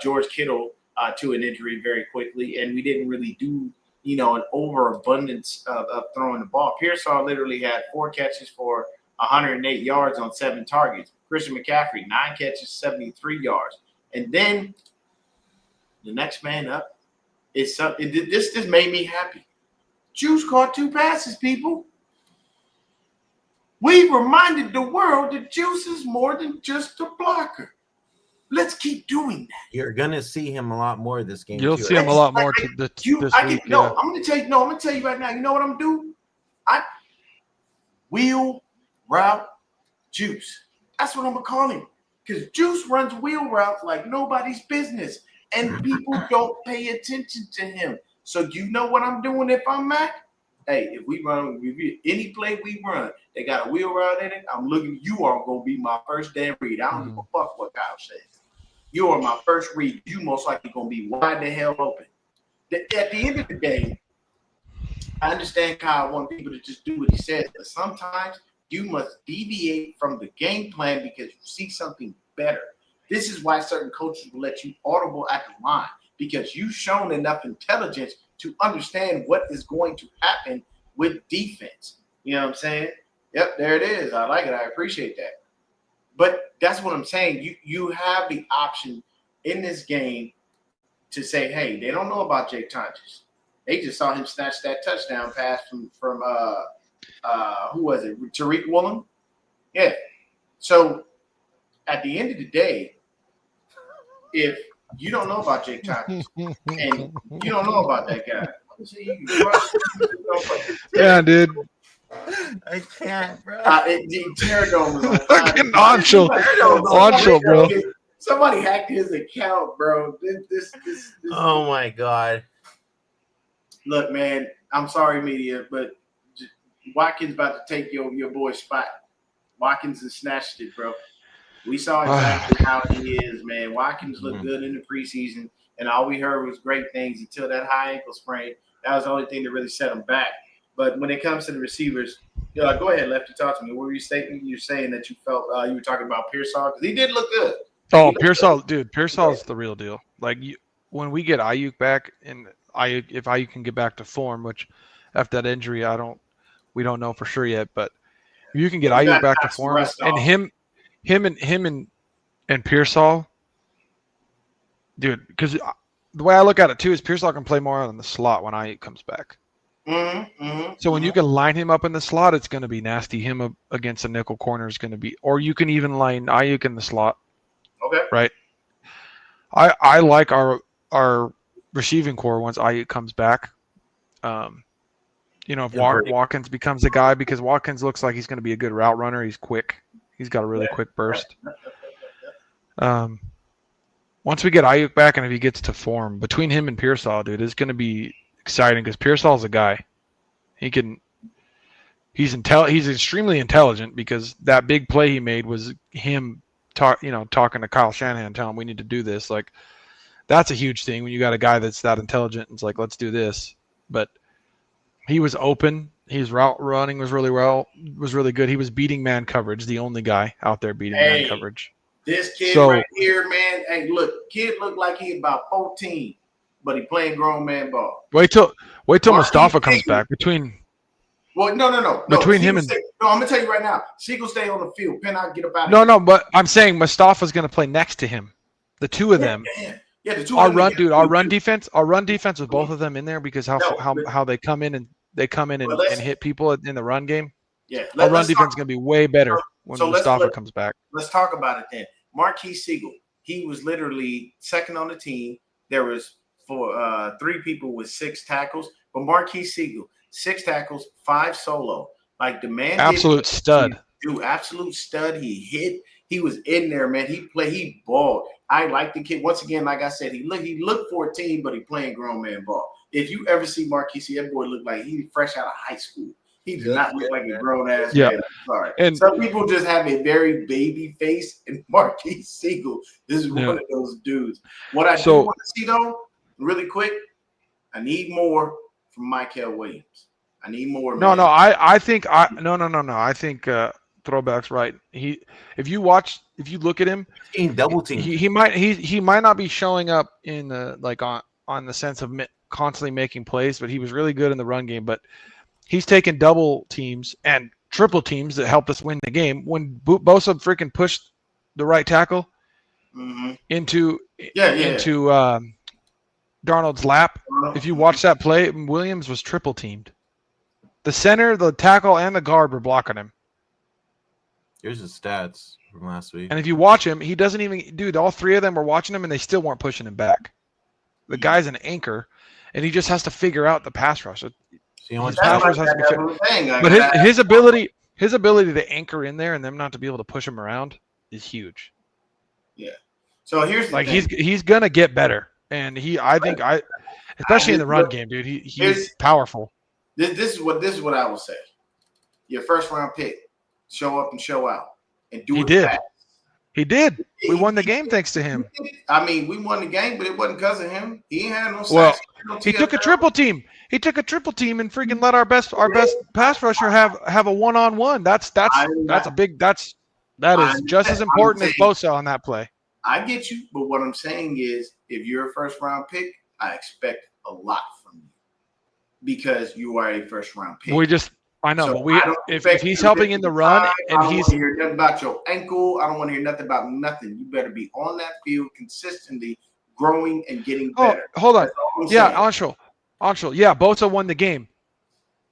George Kittle to an injury very quickly, and we didn't really do an overabundance of throwing the ball. Pearsall literally had 4 catches for 108 yards on 7 targets. Christian McCaffrey, 9 catches, 73 yards. And then the next man up is something. This just made me happy. Juice caught 2 passes, people. We reminded the world that Juice is more than just a blocker. Let's keep doing that. You're gonna see him a lot more this game. You'll too. see him a lot more this week. I'm gonna tell you right now. You know what I'm gonna do? Wheel route Juice. That's what I'm gonna call him. Because Juice runs wheel routes like nobody's business, and people don't pay attention to him. So you know what I'm doing if I'm Mac? Hey, if we run any play we run, they got a wheel route in it. I'm looking. You are gonna be my first damn read. I don't give a fuck what Kyle says. You are my first read. You most likely gonna be wide the hell open. At the end of the day, I understand Kyle want people to just do what he says, but sometimes you must deviate from the game plan because you see something better. This is why certain coaches will let you audible at the line, because you've shown enough intelligence to understand what is going to happen with defense. You know what I'm saying? Yep, there it is. I like it. I appreciate that. But that's what I'm saying. You have the option in this game to say, hey, they don't know about Jake Tonjes. They just saw him snatch that touchdown pass from who was it? Tariq Woolen? Yeah. So at the end of the day, if you don't know about Jake Tonjes and you don't know about that guy, yeah, dude. I can't, bro. Terradome was on chill, bro. Somebody hacked his account, bro. This Oh my god. Look, man, I'm sorry, media, but Watkins about to take your boy's spot. Watkins has snatched it, bro. We saw exactly how he is, man. Watkins looked good in the preseason, and all we heard was great things until that high ankle sprain. That was the only thing that really set him back. But when it comes to the receivers, go ahead, Lefty, talk to me. What were you saying? You're saying that you felt you were talking about Pearsall because he did look good. Oh, Pearsall, dude, Pearsall's the real deal. Like when we get Ayuk back, and if Ayuk can get back to form, which after that injury, we don't know for sure yet. But if you can get Ayuk back to form, and him and Pearsall, dude, because the way I look at it too is Pearsall can play more on the slot when Ayuk comes back. So when you can line him up in the slot, it's going to be nasty. Him against a nickel corner is going to be, or you can even line Ayuk in the slot. Okay. Right. I like our receiving core once Ayuk comes back. If Watkins becomes the guy, because Watkins looks like he's going to be a good route runner. He's quick. He's got a really quick burst. Once we get Ayuk back, and if he gets to form, between him and Pearsall, dude, it's going to be exciting because Pearsall's a guy. He's extremely intelligent, because that big play he made was him talking to Kyle Shanahan, telling him we need to do this. Like, that's a huge thing when you got a guy that's that intelligent and it's like, let's do this. But he was open. His route running was really good. He was beating man coverage, the only guy out there beating man coverage. This kid right here, man. Hey, look, kid looked like he about 14, but he playing grown man ball. Wait till Mustafa comes back. No. Between him and I'm gonna tell you right now, Siegel stay on the field. Pennock get up out. No, but I'm saying Mustafa's gonna play next to him. The two of them. Yeah, the two. Our run defense with both of them in there, because how they come in and hit people in the run game. Yeah, our run defense is gonna be way better when Mustafa comes back. Let's talk about it then. Marquise Siegel, he was literally second on the team. There was 3 people with 6 tackles, but Marquise Siegel, 6 tackles, 5 solo. Like, the man, absolute stud. Dude, absolute stud. He hit. He was in there, man. He balled. I like the kid. Once again, like I said, he looked 14, but he playing grown man ball. If you ever see Marquise, that boy looked like he fresh out of high school. He did not look like a grown ass man. I'm sorry. And some people just have a very baby face, and Marquise Siegel, this is one of those dudes. What I do want to see though, really quick, I need more from Michael Williams. I need more. I think Throwback's right. If you look at him, double team. He might not be showing up in on the sense of constantly making plays, but he was really good in the run game. But he's taken double teams and triple teams that helped us win the game. When Bosa freaking pushed the right tackle into Darnold's lap, if you watch that play, Williams was triple teamed. The center, the tackle, and the guard were blocking him. Here's his stats from last week. And if you watch him, he doesn't even, dude, all three of them were watching him and they still weren't pushing him back. The guy's an anchor, and he just has to figure out the pass rush. So you know His what's pass rush has to be but his ability to anchor in there and them not to be able to push him around is huge. Yeah. So here's the Like thing. he's gonna get better, and especially in the run game, dude. He's powerful. This is what I will say. Your first round pick, show up and show out, and do He it did. fast. He did. We won the game thanks to him. I mean, we won the game, but it wasn't because of him. He ain't had no Well, sacks. he took a triple team. He took a triple team and freaking let our best pass rusher have a 1-on-1. That is just as important as Bosa on that play. I get you, but what I'm saying is, if you're a first round pick, I expect a lot from you because you are a first round pick. I know, So but if he's helping in the run and I don't want to hear nothing about your ankle. I don't want to hear nothing about nothing. You better be on that field consistently, growing and getting better. Hold on. That's all I'm Yeah, saying. Anshul. Yeah, Bosa won the game,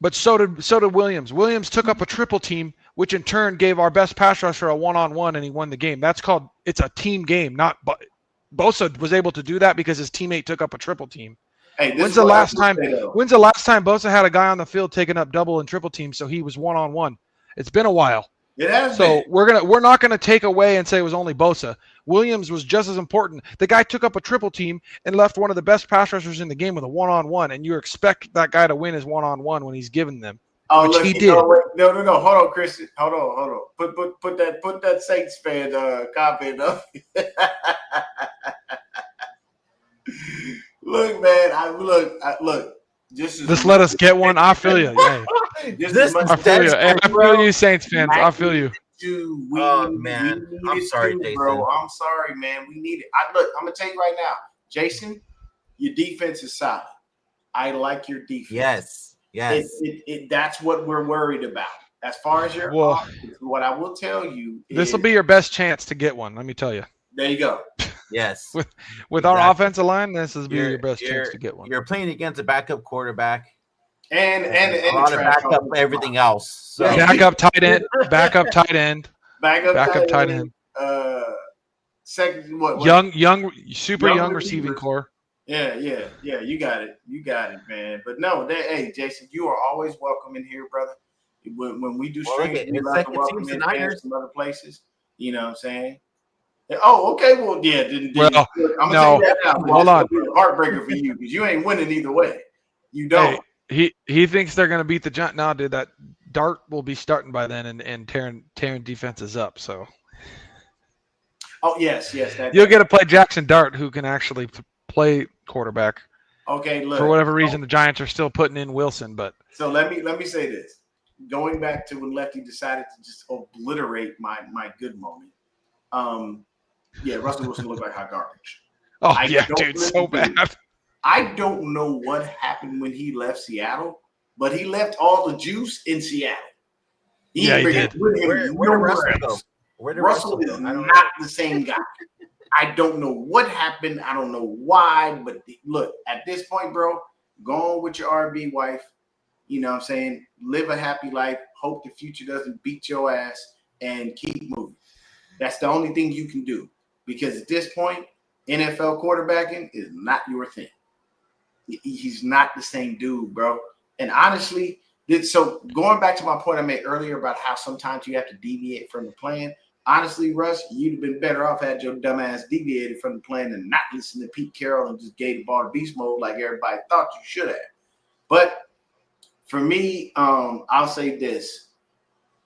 but so did Williams. Williams took up a triple team, which in turn gave our best pass rusher a 1-on-1, and he won the game. It's a team game. Bosa was able to do that because his teammate took up a triple team. Hey, When's the last time Bosa had a guy on the field taking up double and triple teams so he was 1-on-1? It's been a while. It has So been. we're not gonna take away and say it was only Bosa. Williams was just as important. The guy took up a triple team and left one of the best pass rushers in the game with a 1-on-1, and you expect that guy to win his 1-on-1 when he's given them. Oh, which look, he you did. know what? No. Hold on, Christian. Hold on. Put that Saints fan comment up. Look, man. Look. Just let us get one. I feel you. Hey, I feel you. Hey, I feel you, Saints fans. I feel you. Man. I'm sorry, Jason. Bro. I'm sorry, man. We need it. I'm gonna tell you right now, Jason. Your defense is solid. I like your defense. Yes. That's what we're worried about. As far as your offense, what I will tell you is This will be your best chance to get one. Let me tell you. there you go. Yes. With our offensive line, this will be your best chance to get one. You're playing against a backup quarterback. And a lot of backup everything else. So. Backup tight end. Backup tight end. Backup tight end. Second, what? Young, super young receiving core. Yeah. You got it, man. But no, hey, Jason, you are always welcome in here, brother. When we do streams, we love to welcome in fans from other places. You know what I'm saying? Oh, okay. Well, yeah. I'm gonna take that out. Hold on. Heartbreaker for you because you ain't winning either way. You don't. Hey, he thinks they're gonna beat the Giants. No, dude, that Dart will be starting by then and tearing defenses up. So. Oh yes. You'll get to play Jackson Dart, who can actually play quarterback. Okay, look. For whatever reason, the Giants are still putting in Wilson, but. So let me say this. Going back to when Lefty decided to just obliterate my good moment. Russell Wilson looked like hot garbage. Oh, dude, so bad. I don't know what happened when he left Seattle, but he left all the juice in Seattle. He did. Where did Russell go? Russell is not the same guy. I don't know what happened. I don't know why, but look, at this point, bro, go on with your R&B wife. You know what I'm saying? Live a happy life. Hope the future doesn't beat your ass and keep moving. That's the only thing you can do. Because at this point, NFL quarterbacking is not your thing. He's not the same dude, bro. And honestly, so going back to my point I made earlier about how sometimes you have to deviate from the plan. Honestly, Russ, you'd have been better off had your dumb ass deviated from the plan and not listen to Pete Carroll and just gave the ball to beast mode like everybody thought you should have. But for me, I'll say this.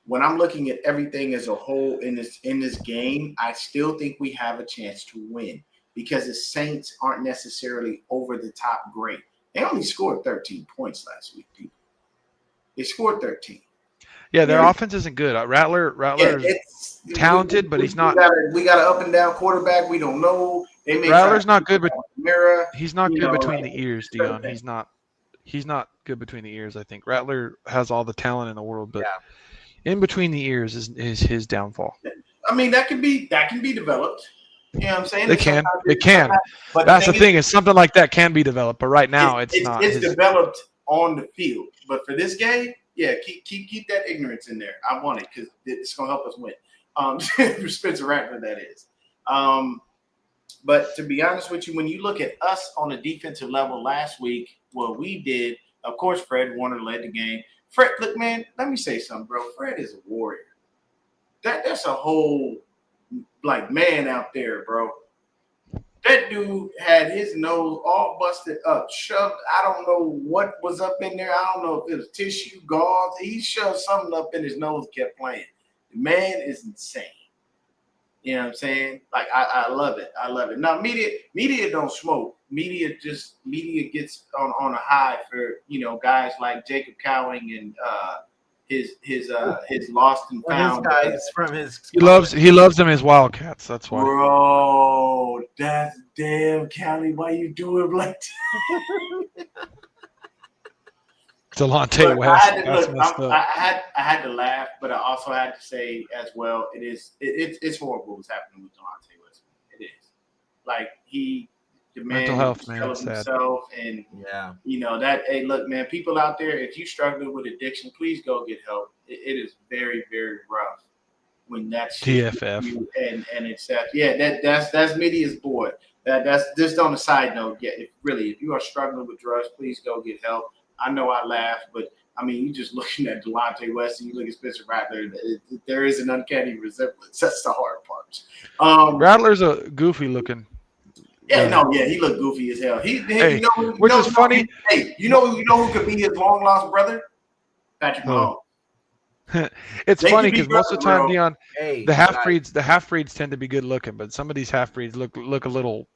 When I'm looking at everything as a whole in this game, I still think we have a chance to win because the Saints aren't necessarily over the top great. They only scored 13 points last week, people. They scored 13. Yeah, their offense isn't good. Rattler is talented, but he's not. We got an up and down quarterback. We don't know. Rattler's not good, but he's not good know, between the ears, Deon. He's not good between the ears. I think Rattler has all the talent in the world, but in between the ears is his downfall. I mean, that can be developed. You know what I'm saying? It can. But that's the thing is something like that can be developed, but right now it's not. It's developed on the field, but for this game, keep that ignorance in there. I want it because it's gonna help us win. For Spencer Rattler, that is. But to be honest with you, when you look at us on the defensive level last week, what we did, of course, Fred Warner led the game. Fred, look, man, let me say something, bro. Fred is a warrior. That's a whole like man out there, bro. That dude had his nose all busted up, shoved. I don't know what was up in there. I don't know if it was tissue, gauze. He shoved something up in his nose, kept playing. The man is insane. You know what I'm saying? Like I love it. I love it. Now media don't smoke. Media gets on a high for guys like Jacob Cowing and his lost and found guys from his. He loves them as Wildcats. That's why. Bro, that's damn Callie. Why you do it like that? Delonte Look, West. I had to laugh, but I also had to say as well, it's horrible what's happening with Delonte West. It is. Like the man Mental health, man, killing sad. himself, and that. Hey, look, man, people out there, if you struggle with addiction, please go get help. It is very, very rough when that's TFF. you, and it's that's media's boy. That's just on the side note. Yeah, if you are struggling with drugs, please go get help. I know I laugh, but I mean, you just looking at Delonte West and you look at Spencer Rattler, there is an uncanny resemblance. That's the hard part. Rattler's a goofy looking. Yeah, he looked goofy as hell. Which is funny. You know who could be his long lost brother? Patrick Mahomes. It's funny because most of the time, bro. Deon, the half breeds tend to be good looking, but some of these half breeds look a little.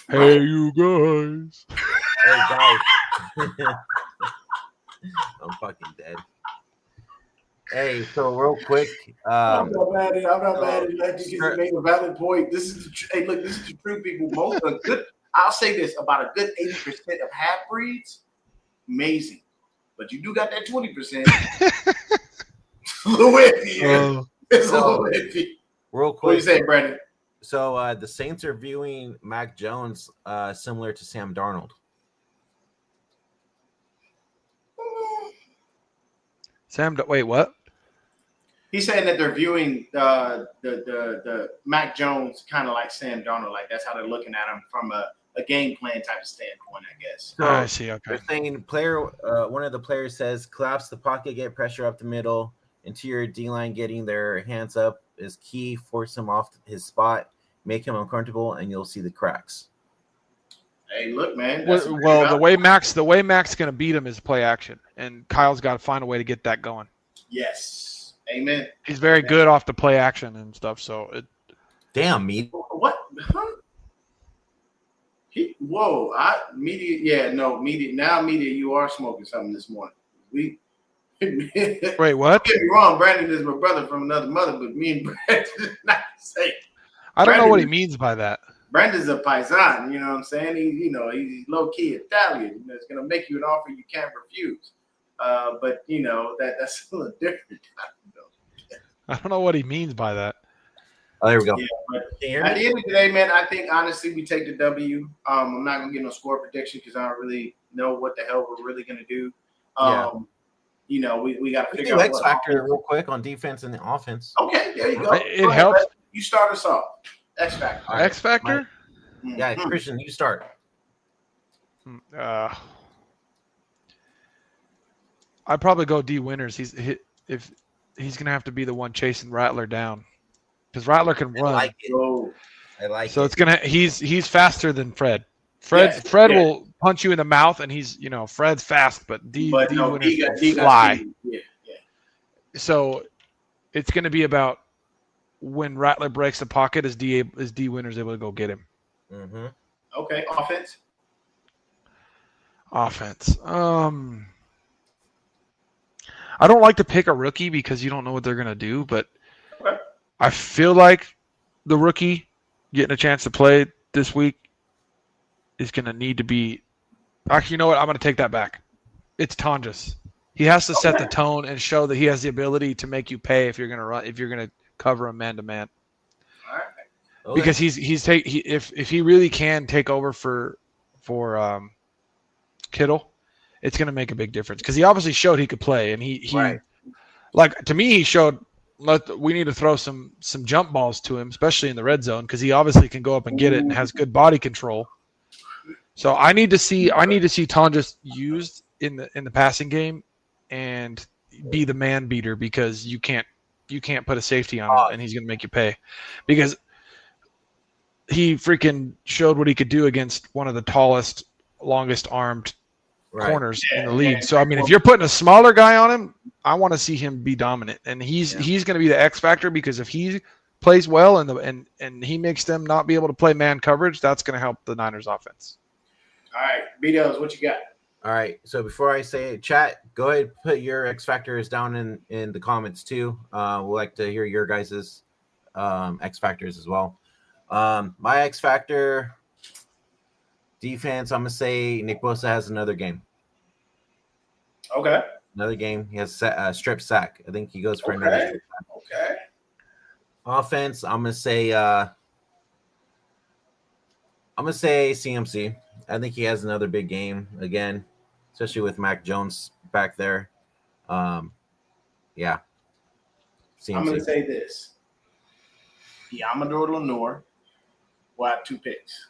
Hey, you guys. Hey guys. I'm fucking dead. Hey, so real quick, I'm not mad at it. Like, you make a valid point. This is the truth, people. Most of good. I'll say this about a good 80% of half breeds, amazing, but you do got that 20%. a little iffy. It's a little iffy. Real quick, What are you saying, Brandon? So the Saints are viewing Mac Jones similar to Sam Darnold. Wait, what? He's saying that they're viewing the Mac Jones kind of like Sam Darnold, like that's how they're looking at him from a game plan type of standpoint, I guess. So I see. Okay. They're saying one of the players says collapse the pocket, get pressure up the middle, interior D-line getting their hands up is key, force him off his spot, make him uncomfortable, and you'll see the cracks. Hey, look, man. Well, the way Mac's going to beat him is play action, and Kyle's got to find a way to get that going. Yes. Amen. He's very good off the play action and stuff. So damn me. What? Huh? Media. Now media. You are smoking something this morning. Wait, what? Don't get me wrong. Brandon is my brother from another mother, but me and Brandon is not the same. I don't know what he means by that. Brandon's a paisan, you know what I'm saying? He's low-key Italian. It's going to make you an offer you can't refuse. But, that's a little different. I don't know what he means by that. Oh, there we go. Yeah, but at the end of the day, man, I think, honestly, we take the W. I'm not going to give no score prediction because I don't really know what the hell we're really going to do. We got to figure out X factor real quick on defense and the offense. Okay, there you go. It helps. You start us off. X factor. X factor? Yeah, Christian, you start. I'd probably go D Winters. If he's gonna have to be the one chasing Rattler down, because Rattler can run. I like it. So it's gonna. He's faster than Fred. Fred will punch you in the mouth, and Fred's fast, but D Winters can fly. Yeah. So it's gonna be about when Rattler breaks the pocket, is D Winters able to go get him? Mm-hmm. Okay, offense. I don't like to pick a rookie because you don't know what they're gonna do, but okay. I feel like the rookie getting a chance to play this week is gonna need to be. Actually, you know what? I'm gonna take that back. It's Tonjes. He has to set the tone and show that he has the ability to make you pay if you're gonna run. If you're gonna cover him man to man, because if he really can take over for Kittle, it's going to make a big difference because he obviously showed he could play, and he like to me he showed we need to throw some jump balls to him, especially in the red zone, because he obviously can go up and get it and has good body control. So I need to see Tonjes used in the passing game and be the man beater, because you can't put a safety on him and he's going to make you pay, because he freaking showed what he could do against one of the tallest, longest armed corners in the league. So I mean, if you're putting a smaller guy on him, I want to see him be dominant, and he's going to be the X factor, because if he plays well and he makes them not be able to play man coverage, that's going to help the Niners offense. All right, B-Dubs, what you got? All right. So before I say it, chat, go ahead, put your X factors down in the comments too. We'd like to hear your guys's X factors as well. My X factor defense, I'm gonna say Nick Bosa has another game. Okay. Another game. He has a strip sack. I think he goes for another strip sack. Okay. Offense, I'm gonna say CMC. I think he has another big game again, especially with Mac Jones back there. Yeah. CMC. I'm gonna say this. Amador Lenore will have 2 picks.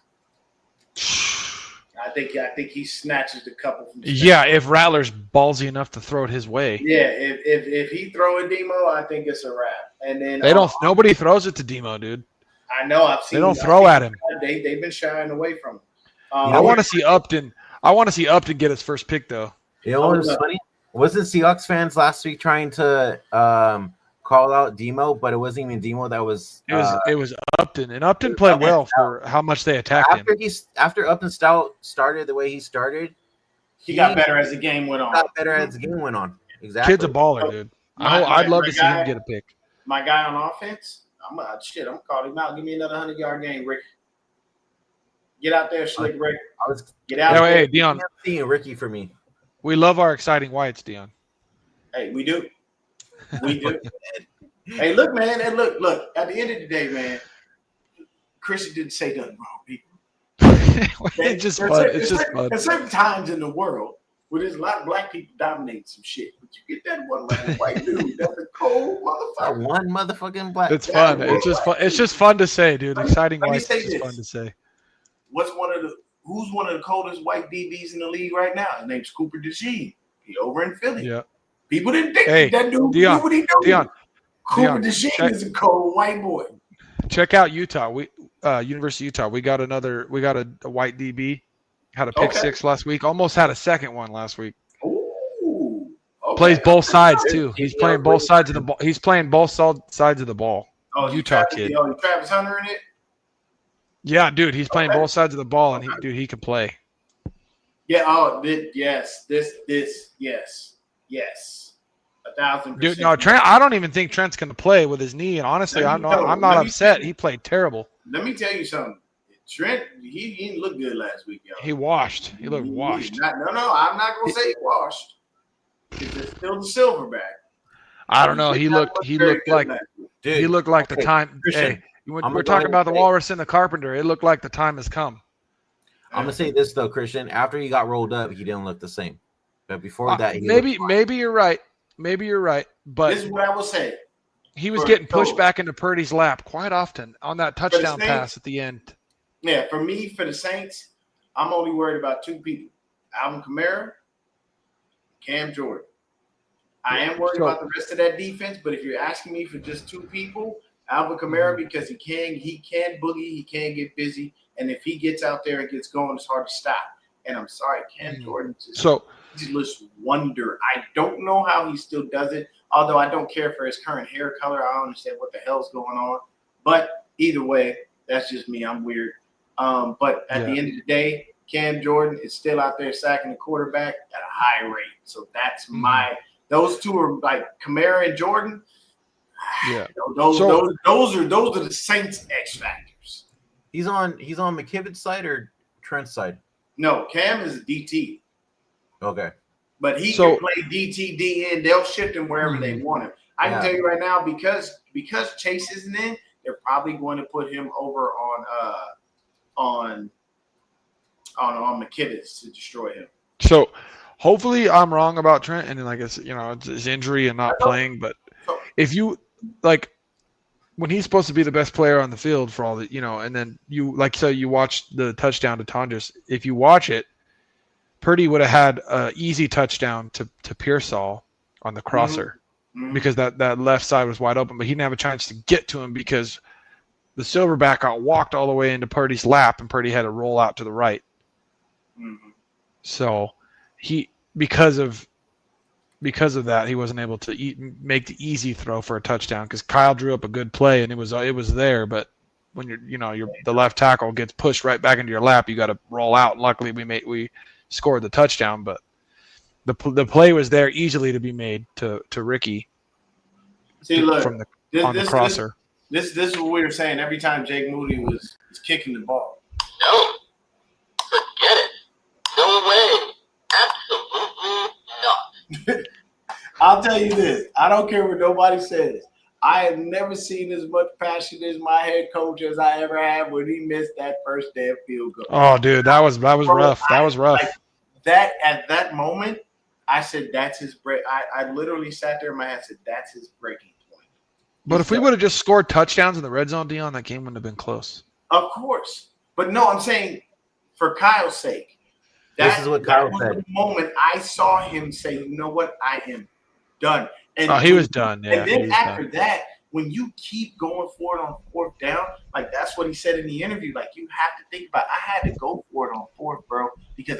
I think he snatches a couple from if Rattler's ballsy enough to throw it his way. Yeah, if he throw a Demo, I think it's a wrap. And then nobody throws it to Demo, dude. I know, I've seen they don't throw at him. They've been shying away from him. I want to see Upton. I want to see Upton get his first pick, though. You know what was funny? Wasn't Seahawks fans last week trying to call out Demo, but it wasn't even Demo that was. It was Upton, and Upton played well for how much they attacked him. After Upton started the way he started, he got better as the game went on. Exactly. Kid's a baller, dude. I'd love to see him get a pick. My guy on offense, I'm calling him out. Give me another 100-yard game, Rick. Get out there, Slick Rick. Get out there. Hey, Deon. Seeing Ricky for me. We love our exciting whites, Deon. Hey, we do. We do. Hey, look, man. And look. At the end of the day, man, Christian didn't say nothing wrong, people. It's just fun. It's just fun. At certain times in the world where there's a lot of black people dominating some shit, but you get that one like white dude, that's a cold motherfucker. That one motherfucking black. It's fun. It's just fun. It's just fun to say, dude. Exciting whites is just fun to say. Who's one of the coldest white DBs in the league right now? His name's Cooper DeJean. He over in Philly. Yeah. People didn't think that dude knew what he knew. Deon, Cooper DeJean is a cold white boy. Check out Utah. University of Utah. We got a white DB. Had a pick 6 last week. Almost had a second one last week. Ooh. Okay. Plays both sides too. He's playing both sides of the ball. He's playing both sides of the ball. Oh, Utah kid. Travis Hunter in it? Yeah, dude, he's playing both sides of the ball, and he can play. Yeah. Yes. Yes. 1,000%. Dude, no, Trent. I don't even think Trent's going to play with his knee, and honestly, I'm not upset. He played terrible. Let me tell you something. Trent, he didn't look good last week, y'all. He washed. He looked washed. No, I'm not going to say he washed. It's still the silverback. I don't know. He looked like the time. Hey, we're talking about the Walrus and the Carpenter. It looked like the time has come. I'm gonna say this though, Christian. After he got rolled up, he didn't look the same. But before that, maybe you're right. Maybe you're right. But this is what I will say. He was getting pushed back into Purdy's lap quite often on that touchdown pass at the end. Yeah, for me, for the Saints, I'm only worried about 2 people: Alvin Kamara, Cam Jordan. I am worried about the rest of that defense, but if you're asking me for just 2 people, Alvin Kamara, because he can boogie, he can get busy, and if he gets out there and gets going, it's hard to stop. And I'm sorry, Cam Jordan just wonder. I don't know how he still does it, although I don't care for his current hair color. I don't understand what the hell's going on. But either way, that's just me. I'm weird. But at the end of the day, Cam Jordan is still out there sacking the quarterback at a high rate. So that's those 2 are like Kamara and Jordan. Yeah. Those are the Saints X factors. He's on McKibben's side or Trent's side? No, Cam is a DT. Okay. But he can play DT, DN. They'll shift him wherever they want him. I can tell you right now, because Chase isn't in, they're probably going to put him over on McKibben's to destroy him. So hopefully I'm wrong about Trent, and like it's his injury and not playing. But if you like when he's supposed to be the best player on the field for all the, and then you watch the touchdown to Tonjes. If you watch it, Purdy would have had an easy touchdown to Pearsall on the crosser because that left side was wide open, but he didn't have a chance to get to him because the Silverback got walked all the way into Purdy's lap, and Purdy had to roll out to the right. So because of that, he wasn't able to make the easy throw for a touchdown because Kyle drew up a good play and it was there. But when the left tackle gets pushed right back into your lap, you got to roll out. Luckily, we scored the touchdown, but the play was there easily to be made to Ricky. See, look, on the crosser. This is what we were saying every time Jake Moody was kicking the ball. No, forget it. No way. Absolutely not. I'll tell you this. I don't care what nobody says. I have never seen as much passion as my head coach as I ever had when he missed that first damn field goal. Oh, dude, that was rough. That was rough. Like, that at that moment, I said, "That's his break." I literally sat there in my head and said, "That's his breaking point." But if we would have just scored touchdowns in the red zone, Deon, that game wouldn't have been close. Of course, but no, I'm saying for Kyle's sake. This is what Kyle was said. The moment I saw him say, "You know what? I am done." And he was done. Yeah, and then after that, when you keep going for it on fourth down, like that's what he said in the interview. Like you have to think about. I had to go for it on fourth, bro, because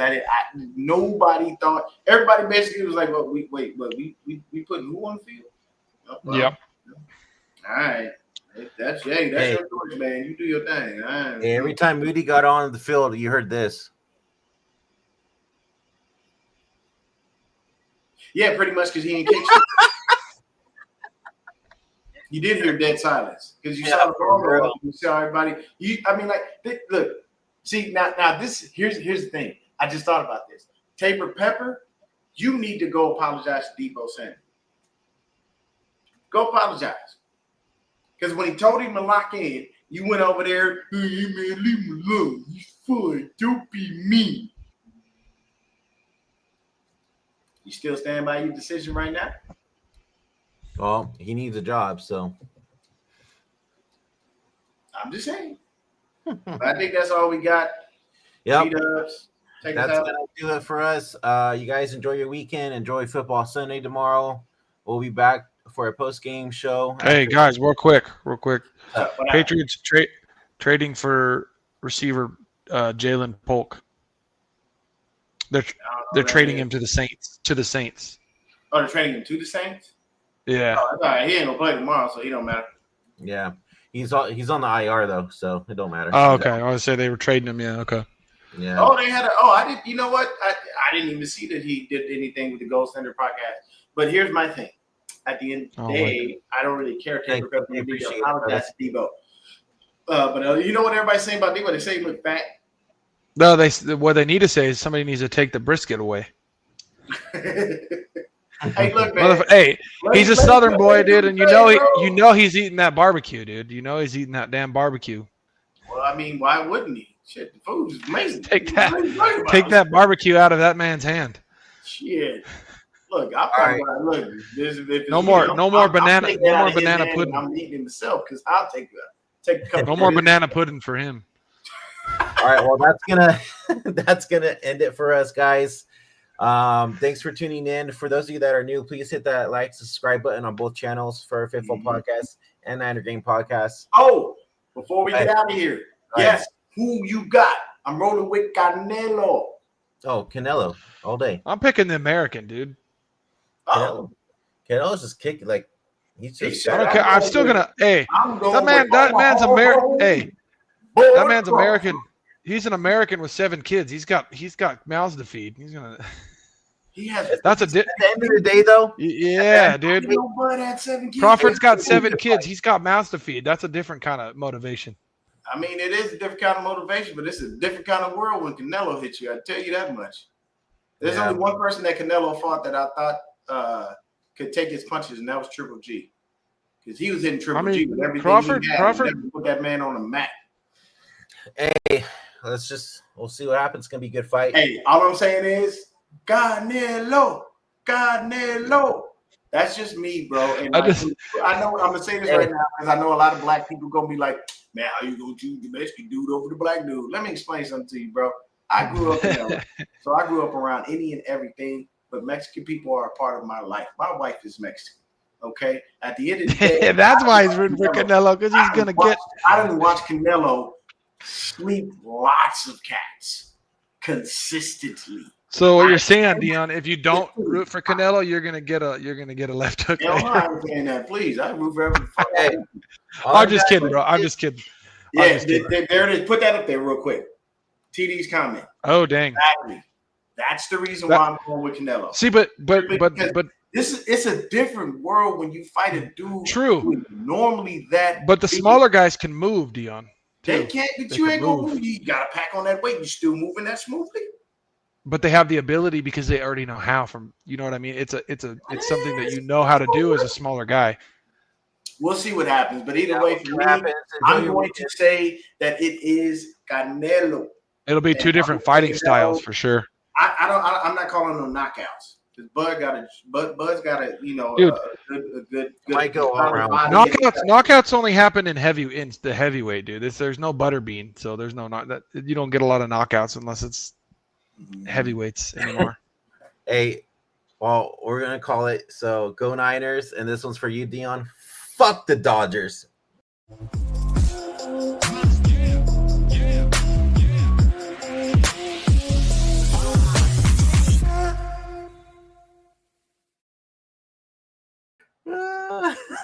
nobody thought. Everybody basically was like, "Well, we putting who on the field?" Oh, well, yep. All right. That's your choice, man. You do your thing. Hey, every time Moody got on the field, you heard this. Yeah, pretty much because he ain't kicked. You did hear dead silence because you saw the ball. You saw everybody. Look. See now this here's the thing. I just thought about this. Taper Pepper, you need to go apologize to Debo Samuel. Go apologize. Because when he told him to lock in, you went over there, "Hey man, leave him alone. He's fun. Don't be mean." You still stand by your decision right now? Well, he needs a job, so. I'm just saying. But I think that's all we got. Yep. That's going to do it for us. You guys enjoy your weekend. Enjoy Football Sunday tomorrow. We'll be back for a post-game show. Hey, guys, real quick. Patriots trading for receiver Jalen Polk. They're trading him to the Saints. Oh, they're trading him to the Saints? Yeah. Oh, that's all right. He ain't gonna play tomorrow, so he don't matter. Yeah. He's on the IR though, so it don't matter. Oh, okay. I was say they were trading him. Yeah. Okay. Yeah. Oh, they had I didn't. You know what? I didn't even see that he did anything with the Gold Standard podcast. But here's my thing. At the end of the day, I don't really care. I apologize to Debo. But you know what everybody's saying about Debo? They say he look fat. No, what they need to say is somebody needs to take the brisket away. Hey, look, man. Hey, he's a Southern boy, dude, and you know he's eating that barbecue, dude. You know he's eating that damn barbecue. Well, I mean, why wouldn't he? Shit, the food is amazing. Take that barbecue out of that man's hand. Shit. Look, I'm talking about no more banana pudding. I'm eating it myself because I'll take a couple. No more banana pudding for him. All right, well that's gonna end it for us, guys. Thanks for tuning in. For those of you that are new, please hit that like, subscribe button on both channels for Fitful Podcast and Niner Game Podcast. Oh, before we get out of here, yes, who you got? I'm rolling with Canelo. Oh, Canelo all day. I'm picking the American, dude. Canelo's just kicking like he's just. I don't care. I'm still gonna. Hey, that man's American. Hey, that man's American. He's an American with 7 kids. He's got mouths to feed. He's gonna. He has. At the end of the day, though. Yeah, dude. Crawford's got 7 kids. He's got mouths to feed. That's a different kind of motivation. I mean, it is a different kind of motivation, but it's a different kind of world when Canelo hits you. I tell you that much. There's only one person that Canelo fought that I thought could take his punches, and that was Triple G, because he was hitting Triple G with everything Crawford never put that man on the mat. Hey, we'll see what happens. It's gonna be a good fight. Hey, all I'm saying is Canelo. That's just me, bro. And I like, just- I know I'm gonna say this right now because I know a lot of black people gonna be like, "Man, how you gonna choose the Mexican dude over the black dude?" Let me explain something to you, bro. I grew up in LA, so I grew up around any and everything, but Mexican people are a part of my life. My wife is Mexican. Okay. At the end of the day, That's why he's rooting for Canelo, because he's gonna get. I didn't watch Canelo sleep lots of cats consistently. So what you're saying, Deon, if you don't root for Canelo, you're gonna get a left hook. Hell no, there. I ain't saying that. Please, I root for every fuck. Hey, I'm just kidding, bro. I'm just kidding. I'm Yeah, just kidding. there it is. Put that up there real quick. TD's comment. Oh dang. Exactly. That's the reason why I'm going with Canelo. See, but It's a different world when you fight a dude True. who is normally that. but the big. smaller guys can move, Deon. They too. can't, but They you can ain't gonna move. move. You gotta pack on that weight. You still moving that smoothly. But they have the ability because they already know how. From you know what I mean? It's something that you know how to do as a smaller guy. We'll see what happens. But either way, for what me, happens, I'm enjoy your going to say that it is Canelo. It'll be two different fighting styles for sure. I'm not calling them knockouts. Because Bud's got a Dude. a good Might go all around. Knockouts only happen in the heavyweight, dude. There's no butterbean, so there's no that you don't get a lot of knockouts unless it's heavyweights anymore. Hey, well, we're gonna call it. So go Niners, and this one's for you, Deon. Fuck the Dodgers.